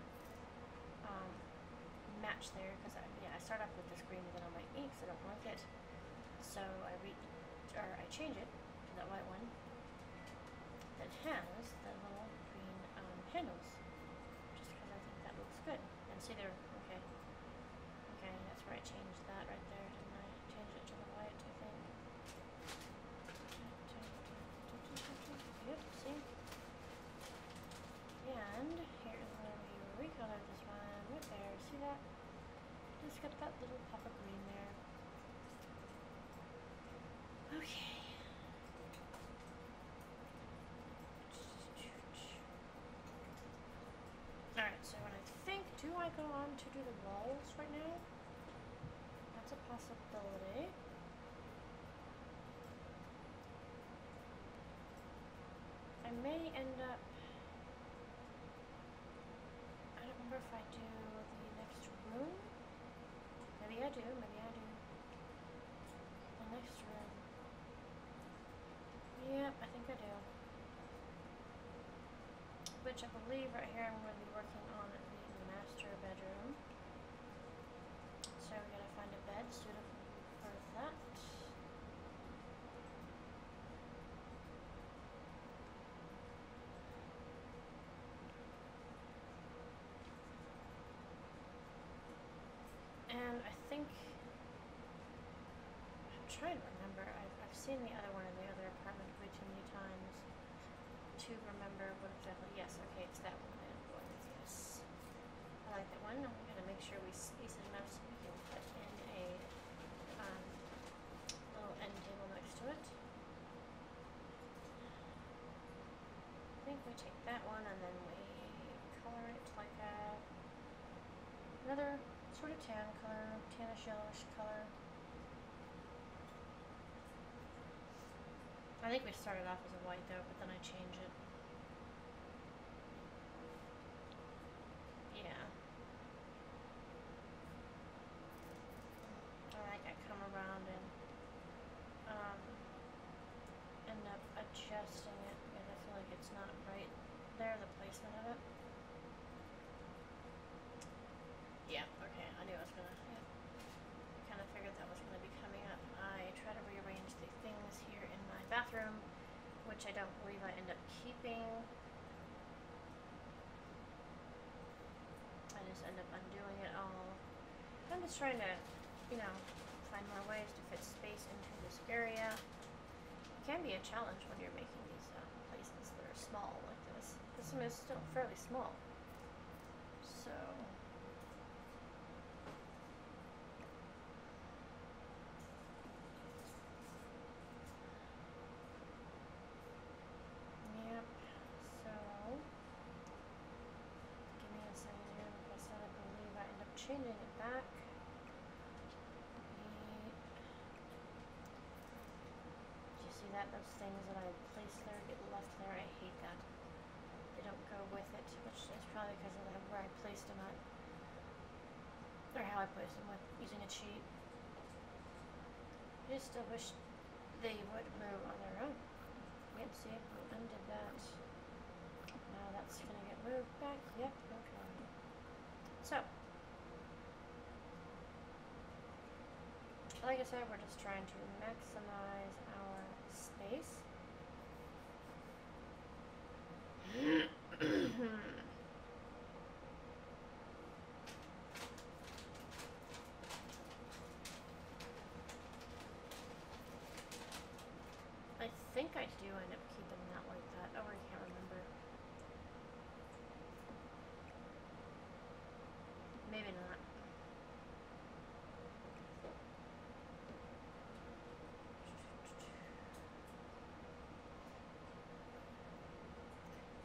match there, because I start off with this green, and then on my inks I don't like it. So I change it to that white one that has the little green handles, just because I think that looks good. And see there, okay, that's where I changed that right there, didn't I? Change it to the white, I think. Yep, see? And here's where we recolored this one right there. See that? It's got that little pop of green there. Okay. Alright, so when I think, do I go on to do the walls right now? That's a possibility. I may end up, I don't remember if I do the next room. Maybe I do. The next room. Yep, I think I do. Which I believe right here I'm going to be working on the master bedroom. So we gotta find a bed suitable for that. And I think, I'm trying to remember, I've seen the other one in the other apartment way too many times to remember what exactly, yes, okay, it's that one I'm going with, yes. I like that one. I'm going to make sure we space it enough so we can put in a little end table next to it. I think we take that one and then we color it like another sort of tan color, tannish yellowish color. I think we started off as a white though, but then I changed it. Yeah. I come around and end up adjusting it because I feel like it's not right there, the placement of it. Yeah, okay, I knew I was gonna, kind of figured that was gonna be coming up. I try to rearrange the things here in my bathroom, which I don't believe I end up keeping. I just end up undoing it all. I'm just trying to, find more ways to fit space into this area. It can be a challenge when you're making these places that are small like this. This one is still fairly small. So, yep. So, give me a second here. Like I said, I believe I end up changing it back. That those things that I placed there get left there. I hate that. They don't go with it, which is probably because of where I placed them at, or how I placed them with using a cheat. I just still wish they would move on their own. Yep, see, we undid that. Now that's gonna get moved back. Yep, okay. So, like I said, we're just trying to maximize our space. I think I do end up keeping that like that. Oh, I can't remember. Maybe not.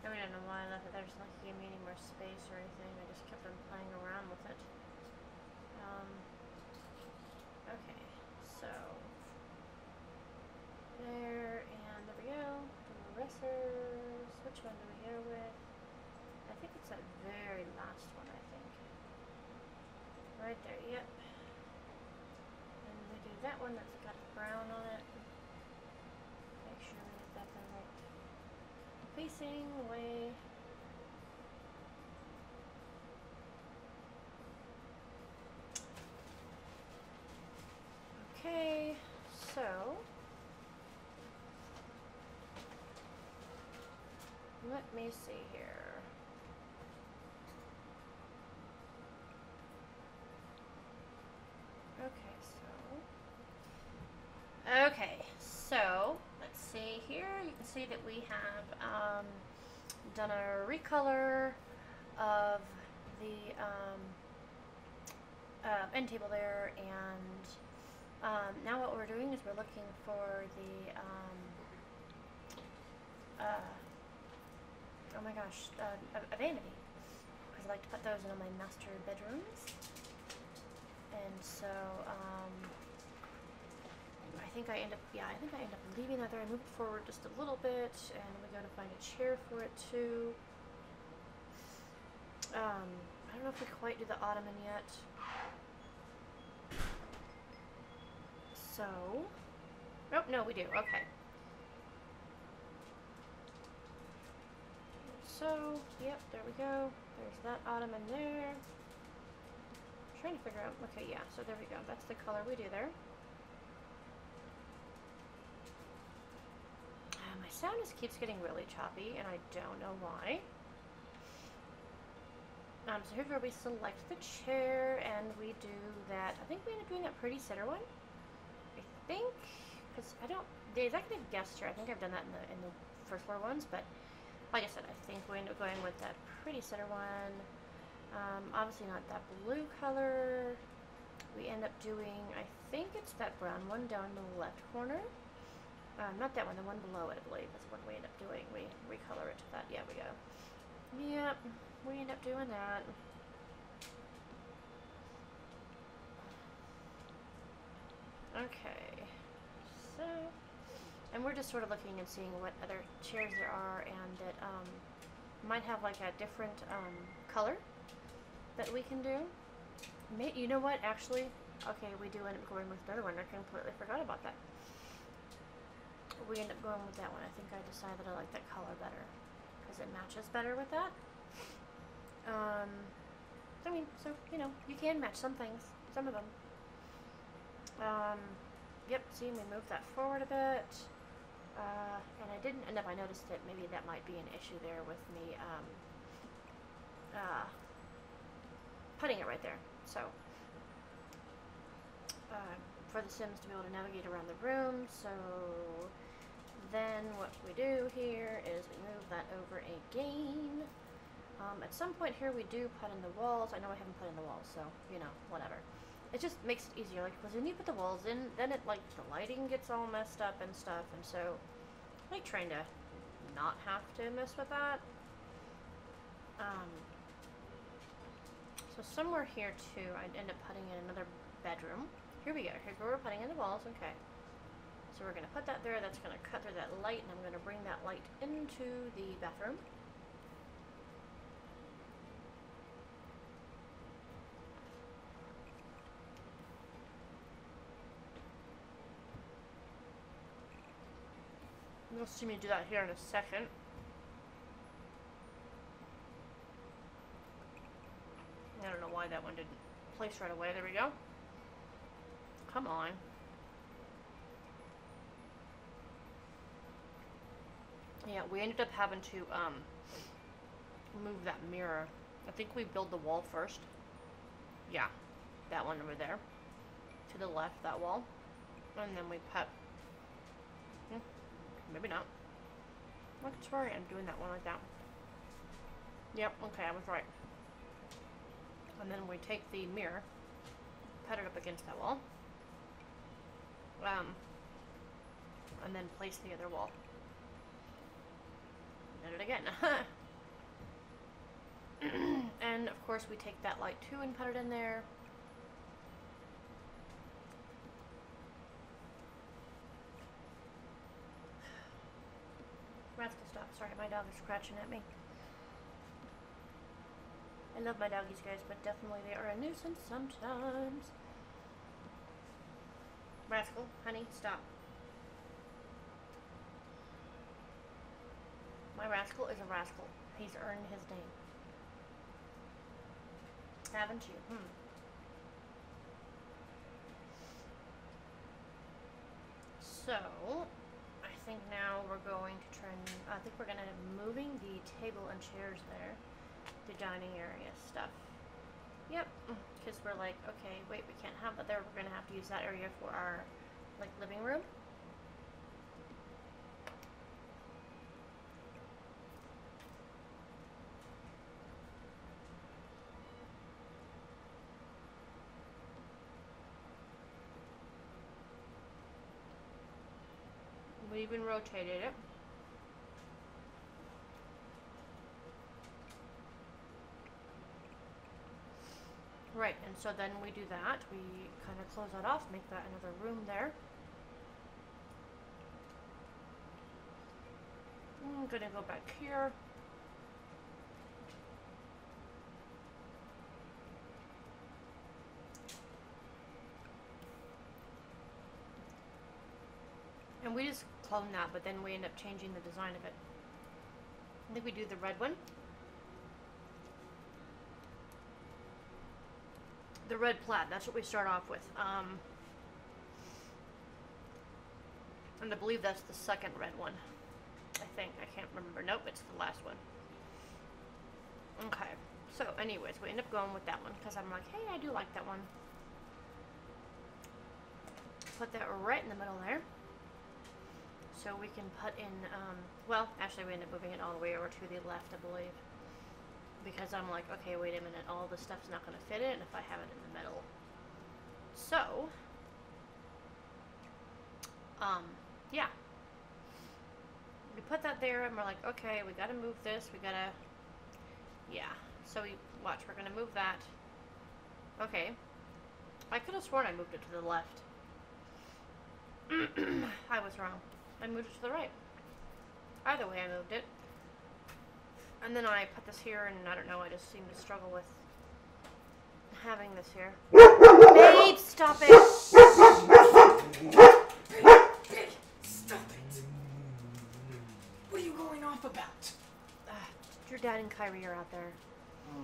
I don't know why I left it there. It's not giving me any more space or anything. I just kept on playing around with it. Okay, so there, and there we go. right there, yep. And we do that one that's got brown on it. Make sure we get that the right facing way. Okay, so let me see here. Okay, so let's see here. You can see that we have done a recolor of the end table there, and now what we're doing is we're looking for the oh my gosh, a vanity, because I like to put those in my master bedrooms. And so I think I end up leaving that there. I move it forward just a little bit, and we go to find a chair for it too. I don't know if we quite do the ottoman yet. So, oh no, we do. Okay. So, yep, there we go. There's that ottoman there. I'm trying to figure out. Okay, yeah. So there we go. That's the color we do there. My sound just keeps getting really choppy, and I don't know why. So here's where we select the chair, and we do that. I think we end up doing that pretty center one. I think, because I don't. The executive guest chair. I think I've done that in the first floor ones, but like I said, I think we end up going with that pretty center one. Obviously not that blue color. We end up doing. I think it's that brown one down in the left corner. Not that one, the one below it, I believe, is what we end up doing. We recolor it to that. Yeah, we go. Yep, we end up doing that. Okay, so, and we're just sort of looking and seeing what other chairs there are, and that might have like a different color that we can do. You know what, actually, okay, we do end up going with another one. I completely forgot about that. We end up going with that one. I think I decided I like that color better because it matches better with that. I mean, so, you know, you can match some things, some of them. Yep, see, we moved that forward a bit. And I didn't end up, I noticed that maybe that might be an issue there with me, putting it right there. So, for the Sims to be able to navigate around the room, so then what we do here is we move that over again. At some point here we do put in the walls. I know I haven't put in the walls, so, you know, whatever. It just makes it easier, like, because when you put the walls in, then it, like, the lighting gets all messed up and stuff, and so I like trying to not have to mess with that. So somewhere here, too, I'd end up putting in another bedroom. Here we go. Here's where we're putting in the walls. Okay. So we're going to put that there. That's going to cut through that light, and I'm going to bring that light into the bathroom. You'll see me do that here in a second. I don't know why that one didn't place right away. There we go. Come on. Yeah, we ended up having to move that mirror. I think we build the wall first. Yeah, that one over there. To the left, that wall. And then we put... maybe not. I swear I'm doing that one like that. Yep, okay, I was right. And then we take the mirror, put it up against that wall. And then place the other wall. Did it again. And of course we take that light too and put it in there. I have to stop. Sorry, my dog is scratching at me. I love my doggies, guys, but definitely they are a nuisance sometimes. Rascal, honey, stop. My Rascal is a rascal. He's earned his name. Haven't you? So, I think now we're going to try and, I think we're going to end up moving the table and chairs there. The dining area stuff. Yep, because we're like, okay, wait, we can't have that there. We're going to have to use that area for our, like, living room. We even rotated it. Right, and so then we do that. We kind of close that off, make that another room there. I'm gonna go back here. And we just clone that, but then we end up changing the design of it. I think we do the red one. The red plaid, that's what we start off with. And I believe that's the second red one. I think, I can't remember. Nope, it's the last one. Okay, so anyways, we end up going with that one, because I'm like, hey, I do like that one. Put that right in the middle there. So we can put in, well, actually we end up moving it all the way over to the left, I believe. Because I'm like, okay, wait a minute, all this stuff's not going to fit in if I have it in the middle. So, yeah. We put that there, and we're like, okay, we gotta move this, we gotta, yeah. So we, watch, we're gonna move that. Okay. I could have sworn I moved it to the left. I was wrong. I moved it to the right. Either way, I moved it. And then I put this here, and I don't know, I just seem to struggle with having this here. Babe, stop it!
Stop it! What are you going off about?
Your dad and Kyrie are out there.
Oh.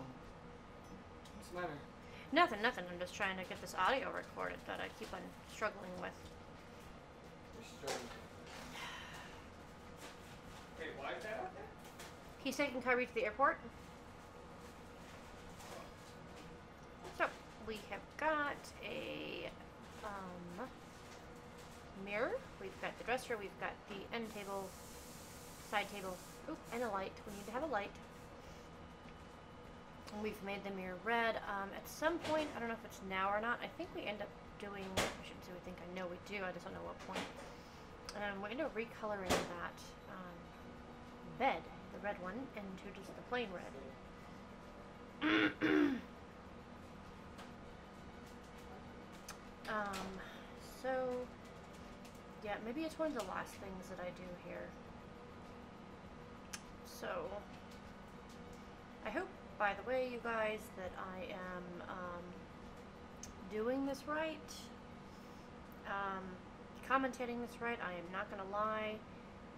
What's the matter?
Nothing, nothing. I'm just trying to get this audio recorded that I keep on struggling with.
You're struggling. Wait, why is that out there?
He's taking Kyrie to the airport. So, we have got a mirror. We've got the dresser. We've got the end table, side table. Oop, and a light. We need to have a light. And we've made the mirror red. At some point, I don't know if it's now or not, I think we end up doing, I shouldn't say we think, I know we do, I just don't know what point. We end up recoloring that bed, the red one, into just the plain red. So, yeah, maybe it's one of the last things that I do here. So, I hope, by the way, you guys, that I am doing this right, commentating this right. I am not going to lie.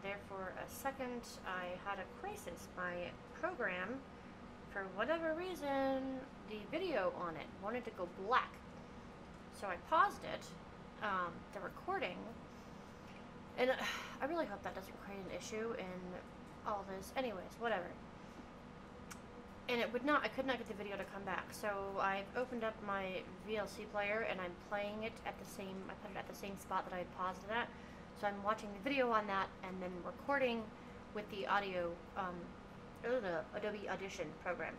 There for a second, I had a crisis. My program, for whatever reason, the video on it wanted to go black. So I paused it, the recording, and I really hope that doesn't create an issue in all this. Anyways, whatever. And it would not, I could not get the video to come back. So I opened up my VLC player and I'm playing it at the same, I put it at the same spot that I had paused it at. So I'm watching the video on that and then recording with the audio, the Adobe Audition program.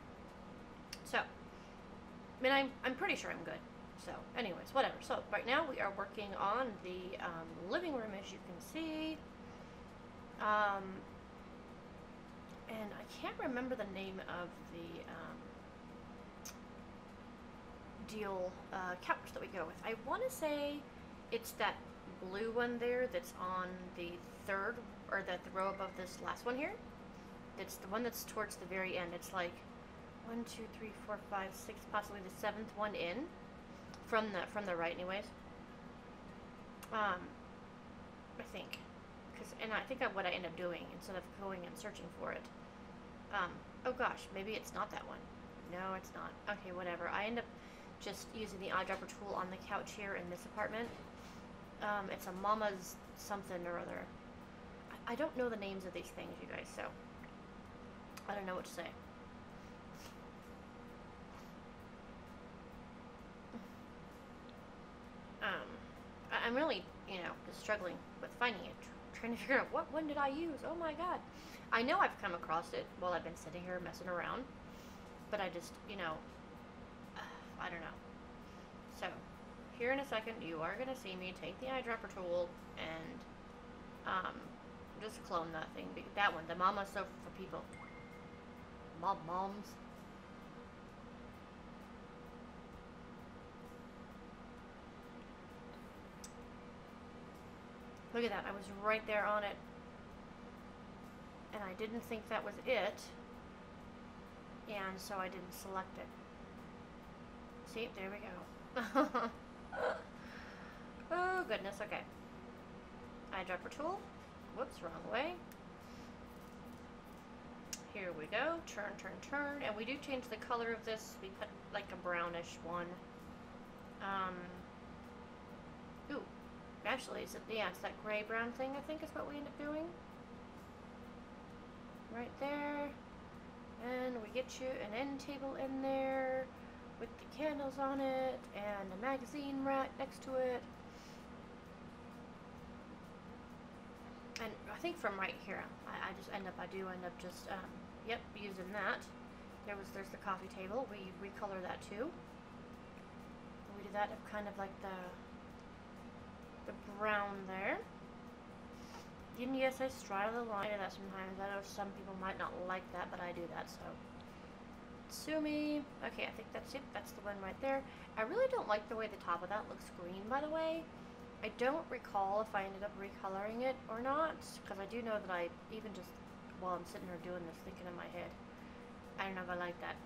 So, I mean, I'm pretty sure I'm good. So, anyways, whatever. So, right now we are working on the living room, as you can see. And I can't remember the name of the deal couch that we go with. I want to say it's that blue one there that's on the third, or the row above this last one here. It's the one that's towards the very end. It's like, 1, 2, 3, 4, 5, 6, possibly the 7th one in from the right, anyways. I think, and I think what I end up doing instead of going and searching for it. Oh gosh, maybe it's not that one. No, it's not. Okay, whatever. I end up just using the eyedropper tool on the couch here in this apartment. It's a Mama's something or other. I don't know the names of these things, you guys, so I don't know what to say. I'm really, just struggling with finding it, trying to figure out what one did I use. Oh my god. I know I've come across it while I've been sitting here messing around, but I just, I don't know. So, here in a second, you are going to see me take the eyedropper tool and just clone that thing. That one, the Mama Sofa for People. Moms. Look at that, I was right there on it. And I didn't think that was it. And so I didn't select it. See, there we go. Oh, goodness, okay. Eyedropper tool. Whoops, wrong way. Here we go. Turn, turn, turn. And we do change the color of this. We put like a brownish one. Ooh. Actually, it's that gray-brown thing, I think, is what we end up doing. Right there. And we get you an end table in there with the candles on it and a magazine rack next to it. And I think from right here, I do end up just, yep, using that. There's the coffee table. We recolor that too. We do that of kind of like the brown there. And yes, I straddle the line. I do that sometimes. I know some people might not like that, but I do that, so sue me. Okay, I think that's it. That's the one right there. I really don't like the way the top of that looks green, by the way. I don't recall if I ended up recoloring it or not, because I do know that I, even just while I'm sitting here doing this, thinking in my head, I don't know if I like that.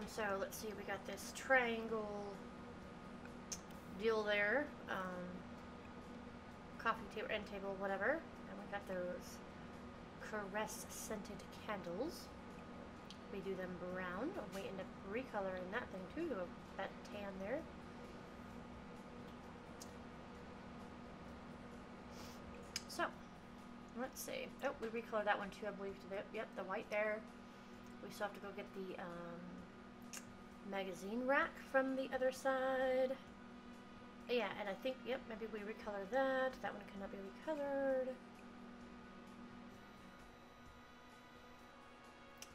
So let's see, we got this triangle deal there, coffee table, end table, whatever, and we got those Caress scented candles. We do them brown, and we end up recoloring that thing too, that tan there. So, let's see. Oh, we recolored that one too, I believe, to the, yep, the white there. We still have to go get the magazine rack from the other side. Yeah, and I think, yep, maybe we recolor that. That one cannot be recolored.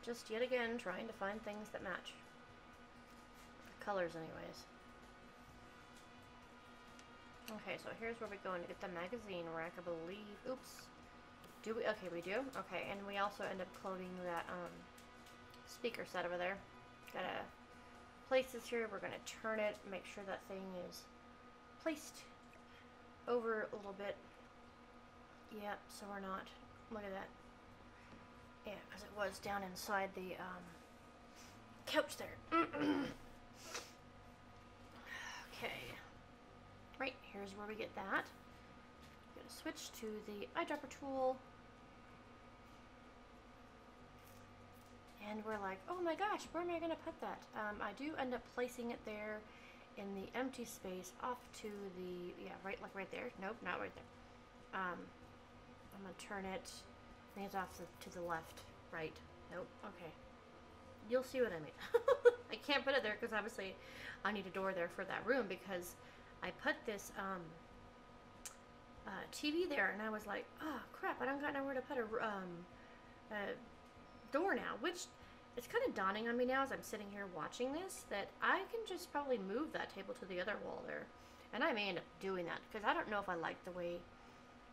Just yet again, trying to find things that match. The colors, anyways. Okay, so here's where we're going to get the magazine rack, I believe. Oops. Do we? Okay, we do. Okay, and we also end up cloning that speaker set over there. Gotta place this here. We're gonna turn it, make sure that thing is placed over a little bit. Yeah, so we're not, look at that. Yeah, because it was down inside the couch there. Okay. Right, here's where we get that. I'm going to switch to the eyedropper tool. And we're like, oh my gosh, where am I going to put that? I do end up placing it there in the empty space off to the, yeah, right, like right there. Nope, not right there. I'm going to turn it, I think it's off to the left, right. Nope, okay. You'll see what I mean. I can't put it there because obviously I need a door there for that room because I put this TV there and I was like, oh crap, I don't got nowhere to put a door now, which it's kind of dawning on me now as I'm sitting here watching this that I can just probably move that table to the other wall there. And I may end up doing that because I don't know if I like the way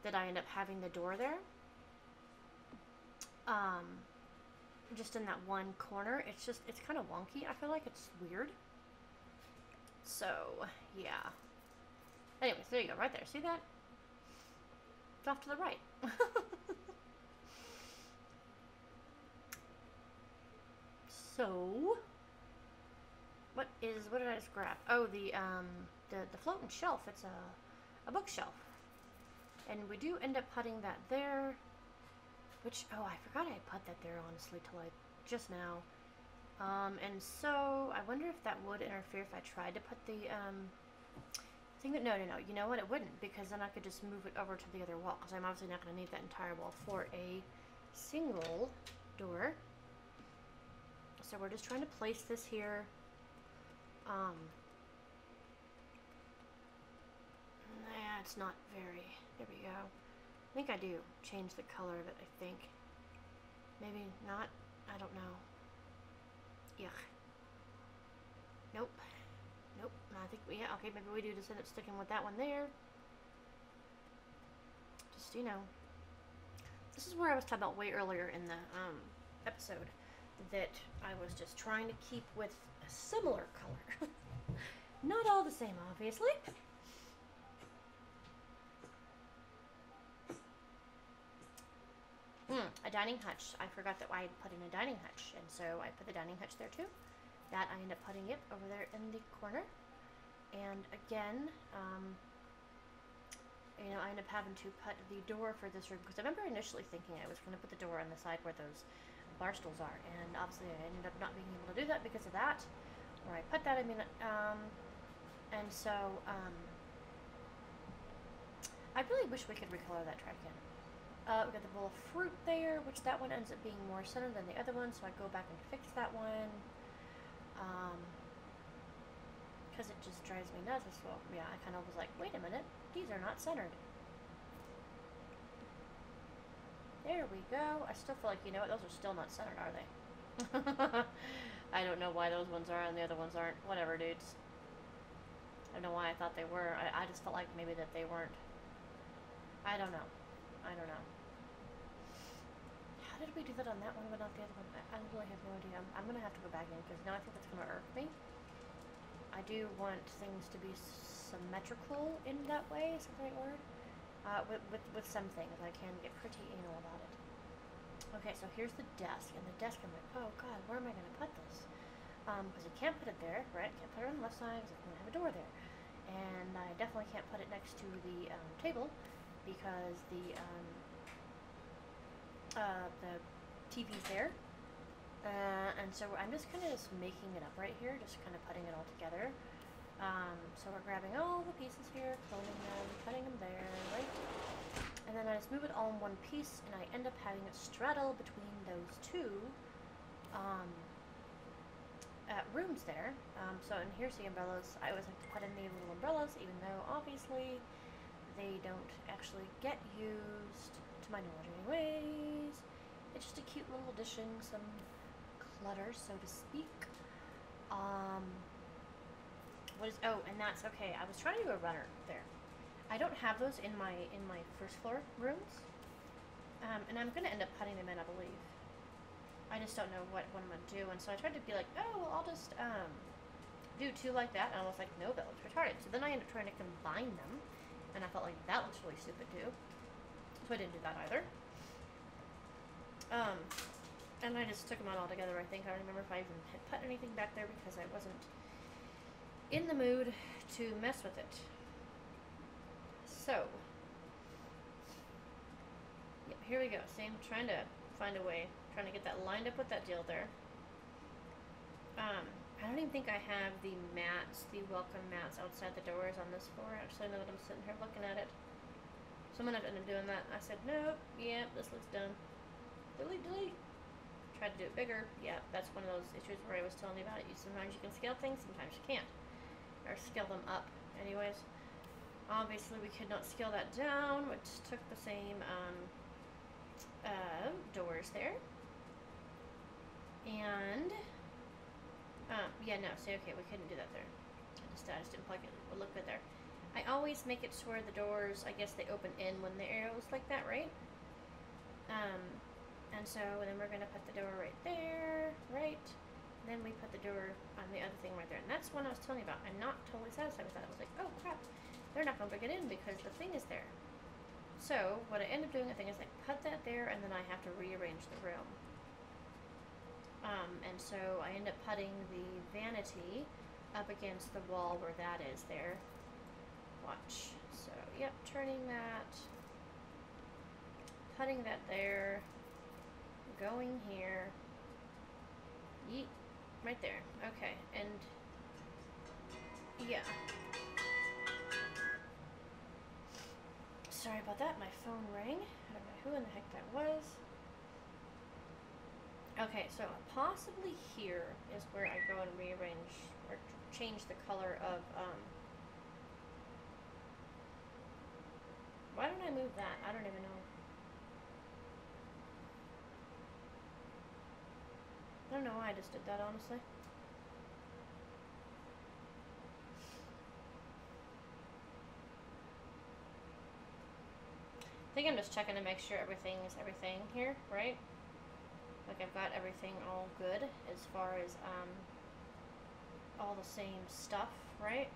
that I end up having the door there. Just in that one corner. It's just, it's kind of wonky. I feel like it's weird. So, yeah. Anyways, there you go, right there. See that? It's off to the right. So, what did I just grab? Oh, the floating shelf. It's a bookshelf. And we do end up putting that there, which, oh, I forgot I put that there, honestly, till just now. And so, I wonder if that would interfere if I tried to put the, thing that, no, you know what, it wouldn't, because then I could just move it over to the other wall, because I'm obviously not going to need that entire wall for a single door. So we're just trying to place this here. Nah, it's not very, there we go. I think I do change the color of it, I think. Maybe not, I don't know. Yuck. Nope. Nope, I think, yeah, okay, maybe we do just end up sticking with that one there. Just, you know. This is where I was talking about way earlier in the episode, that I was just trying to keep with a similar color. Not all the same, obviously. A dining hutch. I forgot that I had put in a dining hutch, and so I put the dining hutch there too. That I end up putting it over there in the corner. And again, you know, I end up having to put the door for this room, because I remember initially thinking I was going to put the door on the side where those bar stools are, and obviously I ended up not being able to do that because of that. Where I put that, I mean, and so, I really wish we could recolor that track in. We got the bowl of fruit there, which that one ends up being more centered than the other one, so I go back and fix that one. Because it just drives me nuts. So, yeah, I kind of was like, wait a minute, these are not centered. There we go. I still feel like, you know what, those are still not centered, are they? I don't know why those ones are and the other ones aren't. Whatever, dudes. I don't know why I thought they were. I just felt like maybe that they weren't. I don't know. I don't know. How did we do that on that one but not the other one? I really have no idea. I'm going to have to go back in, because now I think that's going to irk me. I do want things to be symmetrical in that way, is that the right word? With some things. I can get pretty anal about it. Okay, so here's the desk, and the desk, I'm like, oh god, where am I going to put this? Because you can't put it there, right? Can't put it on the left side, because I'm going to have a door there. And I definitely can't put it next to the table, because the TV's there. And so I'm just kind of just making it up right here, just kind of putting it all together. So we're grabbing all the pieces here, cloning them, cutting them there, right? And then I just move it all in one piece, and I end up having a straddle between those two rooms there. So, and here's the umbrellas. I always like to put in the little umbrellas, even though obviously they don't actually get used, to my knowledge anyways. It's just a cute little addition, some clutter, so to speak. And that's okay. I was trying to do a runner there. I don't have those in my first floor rooms, and I'm gonna end up putting them in, I believe. I just don't know what I'm gonna do, and so I tried to be like, oh, well, I'll just do two like that, and I was like, no, that looks retarded. So then I ended up trying to combine them, and I felt like that looks really stupid too. So I didn't do that either. And I just took them out all together. I think I don't remember if I even had put anything back there, because I wasn't in the mood to mess with it. So, yeah, here we go. See, I'm trying to find a way, trying to get that lined up with that deal there. I don't even think I have the mats, the welcome mats outside the doors on this floor. Actually, now that I'm sitting here looking at it, so I'm gonna end up doing that. I said, nope, yeah, this looks done. Delete, delete. Tried to do it bigger. Yeah, that's one of those issues where I was telling you about it. Sometimes you can scale things, sometimes you can't. Or scale them up. Anyways, obviously we could not scale that down, which took the same doors there. And yeah, no, see, okay, we couldn't do that there. I just didn't plug it. It would look good there. I always make it to where the doors, I guess they open in when the arrow's like that, right? And so then we're going to put the door right there, right? Then we put the door on the other thing right there. And that's one I was telling you about. I'm not totally satisfied with that. I was like, oh crap, they're not going to get in because the thing is there. So what I end up doing, I think, is I put that there, and then I have to rearrange the room. And so I end up putting the vanity up against the wall where that is there. Watch. So, yep, turning that, putting that there, going here, yeet, right there. Okay, and yeah. Sorry about that, my phone rang. I don't know who in the heck that was. Okay, so possibly here is where I go and rearrange or change the color of, why don't I move that? I don't even know. I don't know why I just did that, honestly. I think I'm just checking to make sure everything is everything here, right? Like I've got everything all good as far as all the same stuff, right?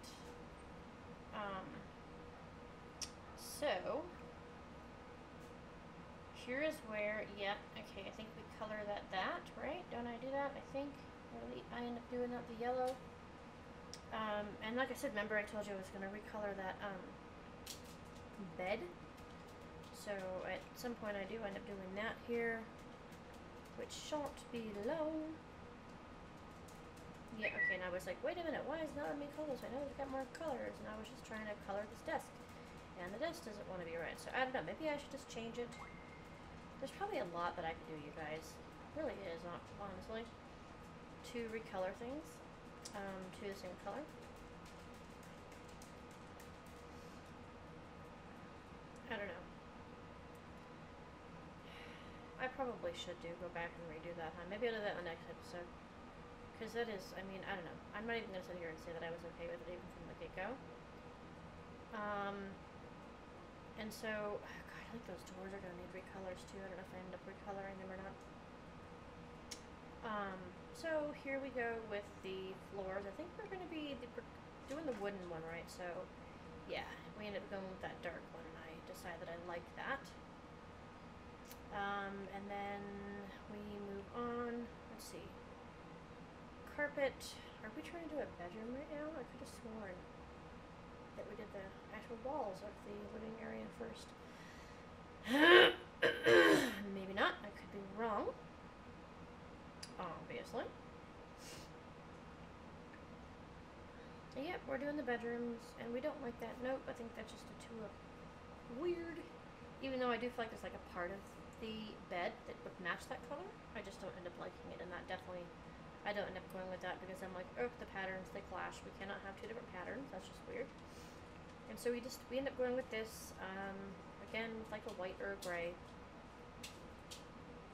So here is where, yeah, okay, I think we color that, right? Don't I do that? I think I end up doing that the yellow. And like I said, remember I told you I was going to recolor that bed. So at some point I do end up doing that here, which shan't be long. Yeah, okay, and I was like, wait a minute, why is it not letting me colors? I know it's got more colors, and I was just trying to color this desk. And the desk doesn't want to be right, so I don't know, maybe I should just change it. There's probably a lot that I could do, you guys. It really is, honestly. To recolor things to the same color. I don't know. I probably should go back and redo that, huh? Maybe I'll do that in the next episode. Because that is, I mean, I don't know. I'm not even going to sit here and say that I was okay with it even from the get-go. And so, God, I think those doors are going to need recolors too. I don't know if I end up recoloring them or not. So here we go with the floors. I think we're going to be doing the wooden one, right? So, yeah, we end up going with that dark one, and I decided that I like that. And then we move on. Let's see. Carpet. Are we trying to do a bedroom right now? I could have sworn that we did the actual walls of the living area first. Maybe not. I could be wrong. Obviously. Yep, we're doing the bedrooms, and we don't like that. Nope, I think that's just too weird. Even though I do feel like there's like a part of the bed that would match that color, I just don't end up liking it, and that definitely, I don't end up going with that because I'm like, oh, the patterns, they clash. We cannot have two different patterns. That's just weird. And so we end up going with this, again, with like a white or a gray.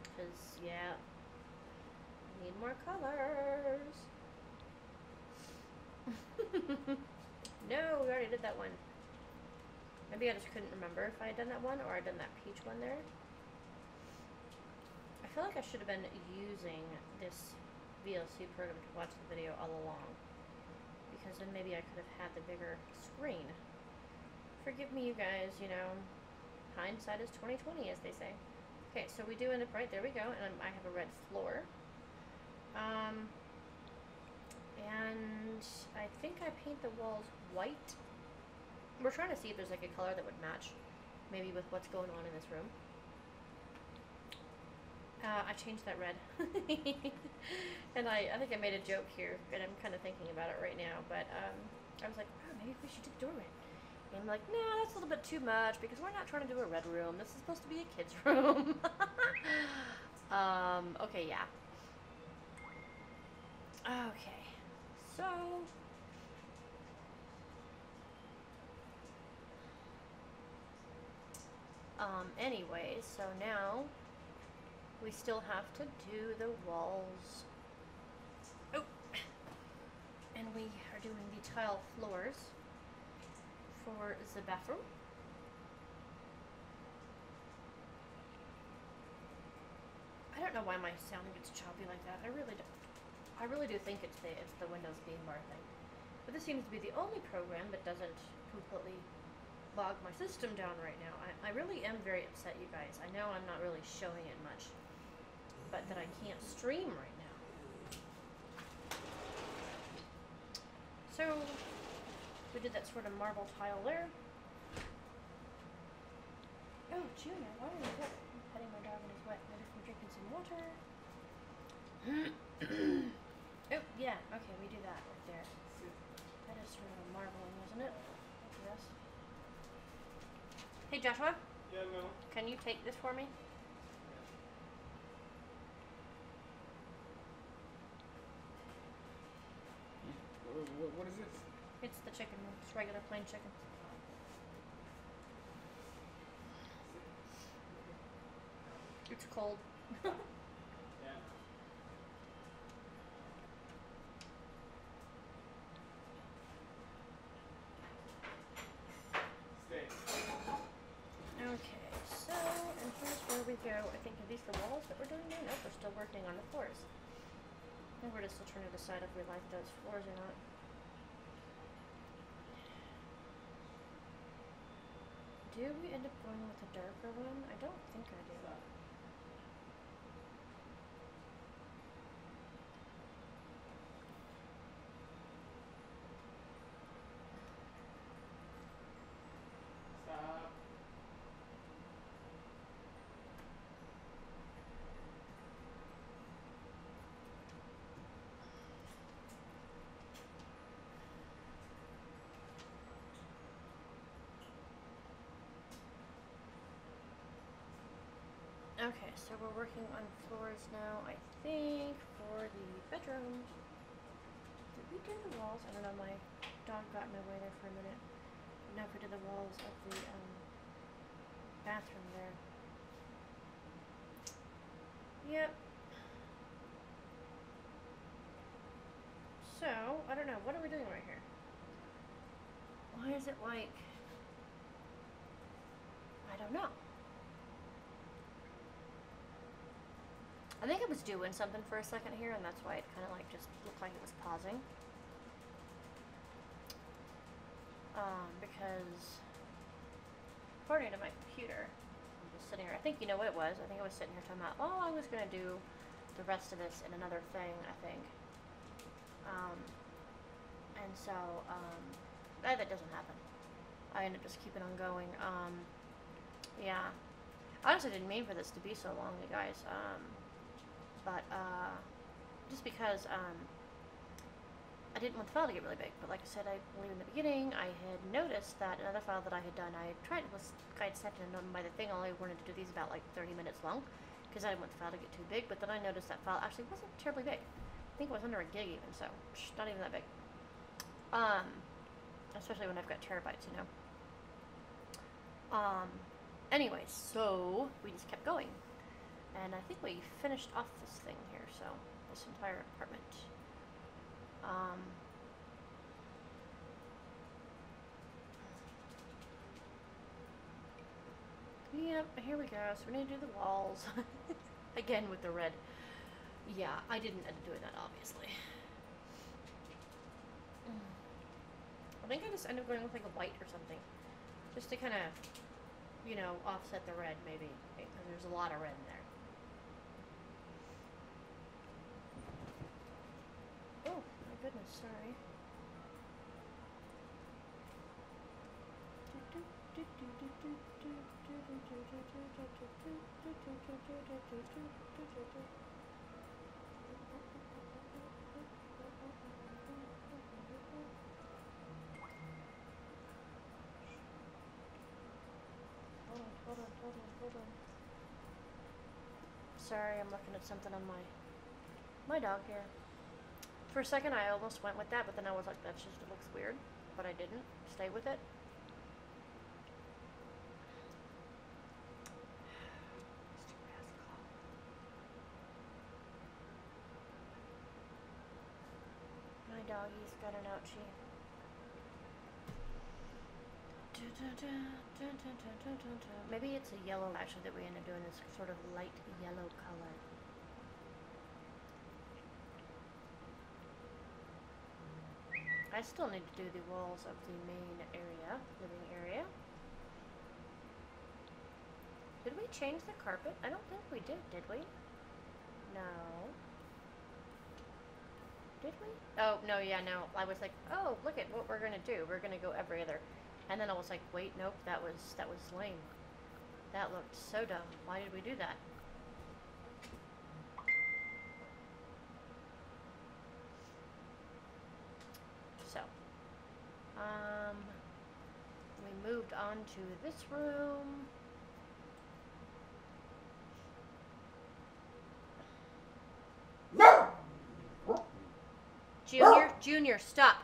Because, yeah, need more colors. No, we already did that one. Maybe I just couldn't remember if I had done that one or I'd done that peach one there. I feel like I should have been using this VLC program to watch the video all along. Because then maybe I could have had the bigger screen. Forgive me, you guys, you know, hindsight is 20/20, as they say. Okay, so we do end up right there. We go, and I have a red floor. And I think I paint the walls white. We're trying to see if there's like a color that would match, maybe with what's going on in this room. I changed that red. And I think I made a joke here, and I'm kind of thinking about it right now, but I was like, oh, maybe we should do the door red. And I'm like, nah, that's a little bit too much, because we're not trying to do a red room. This is supposed to be a kid's room. Okay, yeah. Okay, so... anyways, so now we still have to do the walls. Oh! And we are doing the tile floors for the bathroom. I don't know why my sound gets choppy like that. I really don't. I really do think it's the Windows Game Bar thing. But this seems to be the only program that doesn't completely bog my system down right now. I really am very upset, you guys. I know I'm not really showing it much, but that I can't stream right now. So we did that sort of marble tile there. Oh, Junior, why are you wet? I'm petting my dog and he's wet. Maybe from drinking some water. Oh, yeah, okay, we do that right there. That is sort of a marbling, isn't it? Yes. Hey, Joshua?
Yeah, no.
Can you take this for me?
What is this?
It's the chicken, just regular plain chicken. It's cold.
Yeah. Stay.
Okay, so, and here's where we go. I think, are these the walls that we're doing now? Nope, we're still working on the floors. And we're just still trying to decide if we like those floors or not. Do we end up going with a darker one? I don't think I do.
Stop.
Okay, so we're working on floors now, I think, for the bedrooms. Did we do the walls? I don't know, my dog got in my way there for a minute. Now if we did the walls of the bathroom there. Yep. So, I don't know, what are we doing right here? Why is it like... I don't know. I think it was doing something for a second here, and that's why it kind of like just looked like it was pausing. Because according to my computer, I'm just sitting here. I think you know what it was. I think I was sitting here talking about, oh, I was gonna do the rest of this in another thing. I think. And so that doesn't happen. I end up just keeping on going. Yeah. I honestly didn't mean for this to be so long, you guys. But just because I didn't want the file to get really big. But like I said, I believe in the beginning, I had noticed that another file that I had done, I tried was guide second and done by the thing. All I wanted to do these about like 30 minutes long, because I didn't want the file to get too big. But then I noticed that file actually wasn't terribly big. I think it was under a gig even, so not even that big. Especially when I've got terabytes, you know. Anyways, so we just kept going. And I think we finished off this thing here, so this entire apartment. Yep, here we go. So we need to do the walls. Again with the red. Yeah, I didn't end up doing that, obviously. I think I just ended up going with like a white or something. Just to kind of, you know, offset the red, maybe. Because there's a lot of red in there. Oh, my goodness, sorry. Hold on. Sorry, I'm looking at something on my dog here. For a second, I almost went with that, but then I was like, that's just, it looks weird. But I didn't stay with it. My doggy's got an ouchie. Maybe it's a yellow actually that we end up doing, this sort of light yellow color. I still need to do the walls of the main area, living area. Did we change the carpet? I don't think we did we? No. Did we? Oh, no, yeah, no. I was like, oh, look at what we're gonna do. We're gonna go every other. And then I was like, wait, nope, that was lame. That looked so dumb. Why did we do that? So, we moved on to this room. Junior, stop.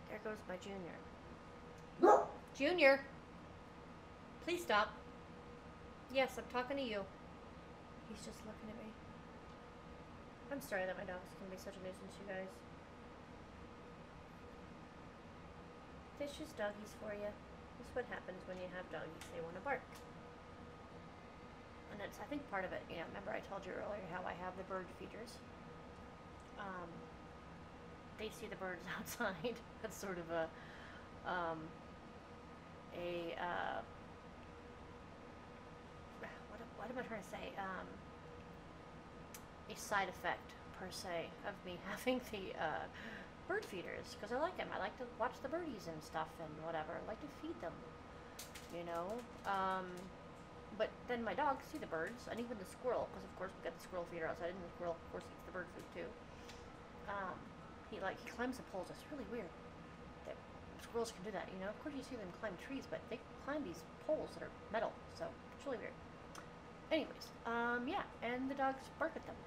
There goes my Junior. Junior, please stop. Yes, I'm talking to you. He's just looking at me. I'm sorry that my dogs can be such a nuisance, you guys. It's just doggies for you. That's what happens when you have doggies. They want to bark. And that's, I think, part of it. You know, remember I told you earlier how I have the bird feeders. They see the birds outside. That's sort of a what am I trying to say? A side effect per se of me having the bird feeders, because I like them. I like to watch the birdies and stuff and whatever. I like to feed them, you know. But then my dogs see the birds, and even the squirrel, because of course we got the squirrel feeder outside, and the squirrel of course eats the bird food too. He climbs the poles. It's really weird that squirrels can do that, you know. Of course you see them climb trees, but they climb these poles that are metal, so it's really weird. Anyways, yeah, and the dogs bark at them.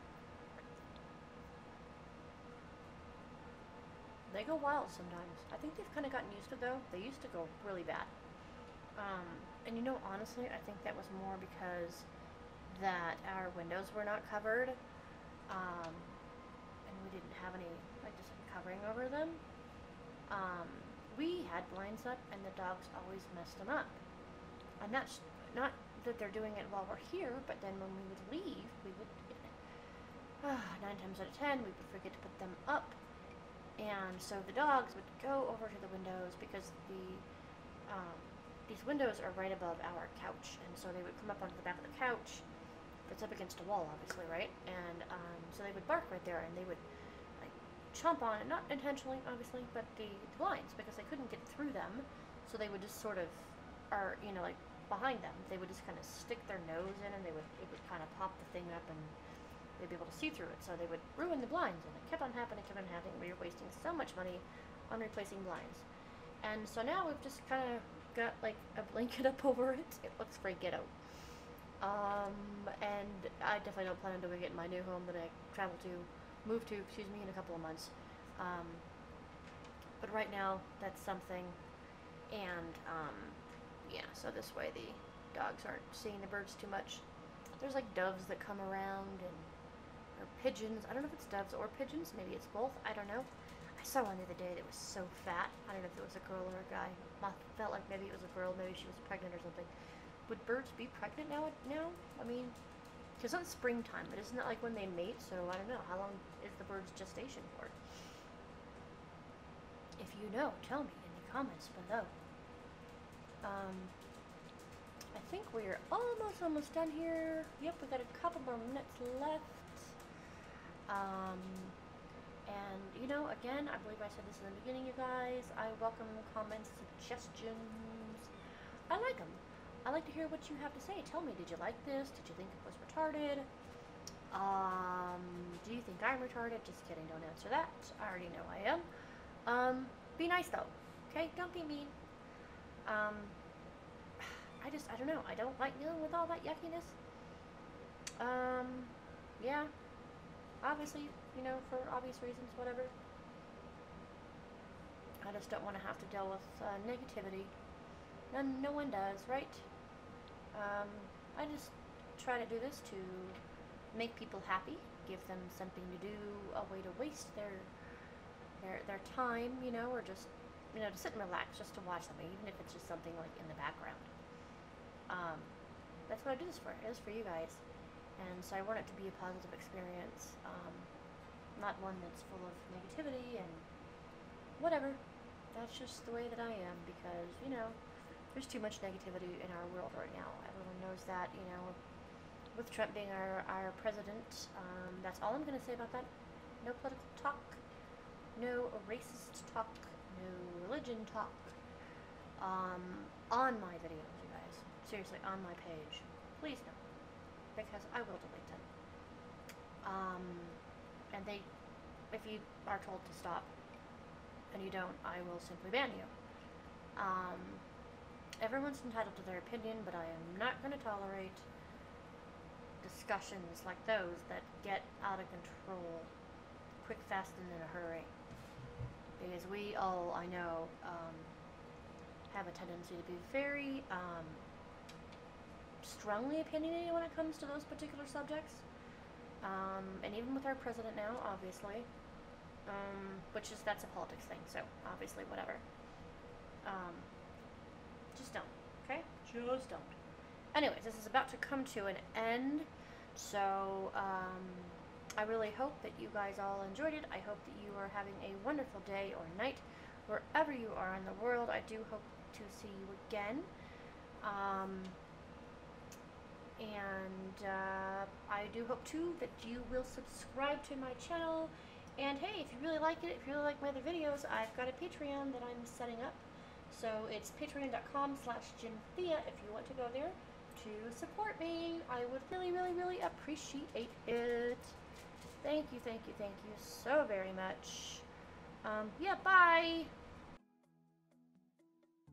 They go wild sometimes. I think they've kind of gotten used to it, though. They used to go really bad. And you know, honestly, I think that was more because that our windows were not covered, and we didn't have any, like, just covering over them. We had blinds up, and the dogs always messed them up. And that's not that they're doing it while we're here, but then when we would leave, we would, 9 times out of 10, we would forget to put them up. And so the dogs would go over to the windows, because these windows are right above our couch, and so they would come up onto the back of the couch. It's up against a wall, obviously, right? And so they would bark right there, and they would like chomp on it, not intentionally, obviously, but the blinds, because they couldn't get through them. So they would just sort of, like behind them, they would just kind of stick their nose in, and it would kind of pop the thing up, and they'd be able to see through it. So they would ruin the blinds, and it kept on happening. We were wasting so much money on replacing blinds. And so now we've just kind of got like a blanket up over it. It looks pretty ghetto. And I definitely don't plan on doing it in my new home that I move to, in a couple of months. But right now, that's something. And, yeah, so this way the dogs aren't seeing the birds too much. There's like doves that come around, or pigeons. I don't know if it's doves or pigeons. Maybe it's both. I don't know. I saw one the other day that was so fat. I don't know if it was a girl or a guy. I felt like maybe it was a girl. Maybe she was pregnant or something. Would birds be pregnant now? I mean, because it's springtime, but isn't that like when they mate? So I don't know. How long is the bird's gestation for? If you know, tell me in the comments below. I think we're almost done here. Yep, we got a couple more minutes left. And, you know, again, I believe I said this in the beginning, you guys. I welcome comments, suggestions. I like them. I like to hear what you have to say. Tell me, did you like this? Did you think it was retarded? Do you think I'm retarded? Just kidding, don't answer that. I already know I am. Be nice, though. Okay? Don't be mean. I don't know. I don't like dealing with all that yuckiness. Yeah. Obviously, you know, for obvious reasons, whatever. I just don't want to have to deal with negativity. No one does, right? I just try to do this to make people happy, give them something to do, a way to waste their time, you know, or just, you know, to sit and relax, just to watch them, even if it's just something like in the background. That's what I do this for. It is for you guys. And so I want it to be a positive experience, not one that's full of negativity and whatever. That's just the way that I am, because, you know, there's too much negativity in our world right now. Everyone knows that, you know, with Trump being our president. That's all I'm going to say about that. No political talk. No racist talk. No religion talk. On my videos, you guys. Seriously, on my page. Please no. Because I will delete them. And if you are told to stop, and you don't, I will simply ban you. Everyone's entitled to their opinion, but I am not going to tolerate discussions like those that get out of control quick, fast, and in a hurry. Because we all, I know, have a tendency to be very strongly opinionated when it comes to those particular subjects. And even with our president now, obviously, that's a politics thing, so obviously whatever. Just don't, okay? Just don't. Anyways, this is about to come to an end, so I really hope that you guys all enjoyed it. I hope that you are having a wonderful day or night wherever you are in the world. I do hope to see you again. I do hope too that you will subscribe to my channel. And hey, if you really like it, if you really like my other videos, I've got a Patreon that I'm setting up. So it's patreon.com/Gynthia if you want to go there to support me. I would really, really, really appreciate it. Thank you, thank you, thank you so very much. Yeah, bye!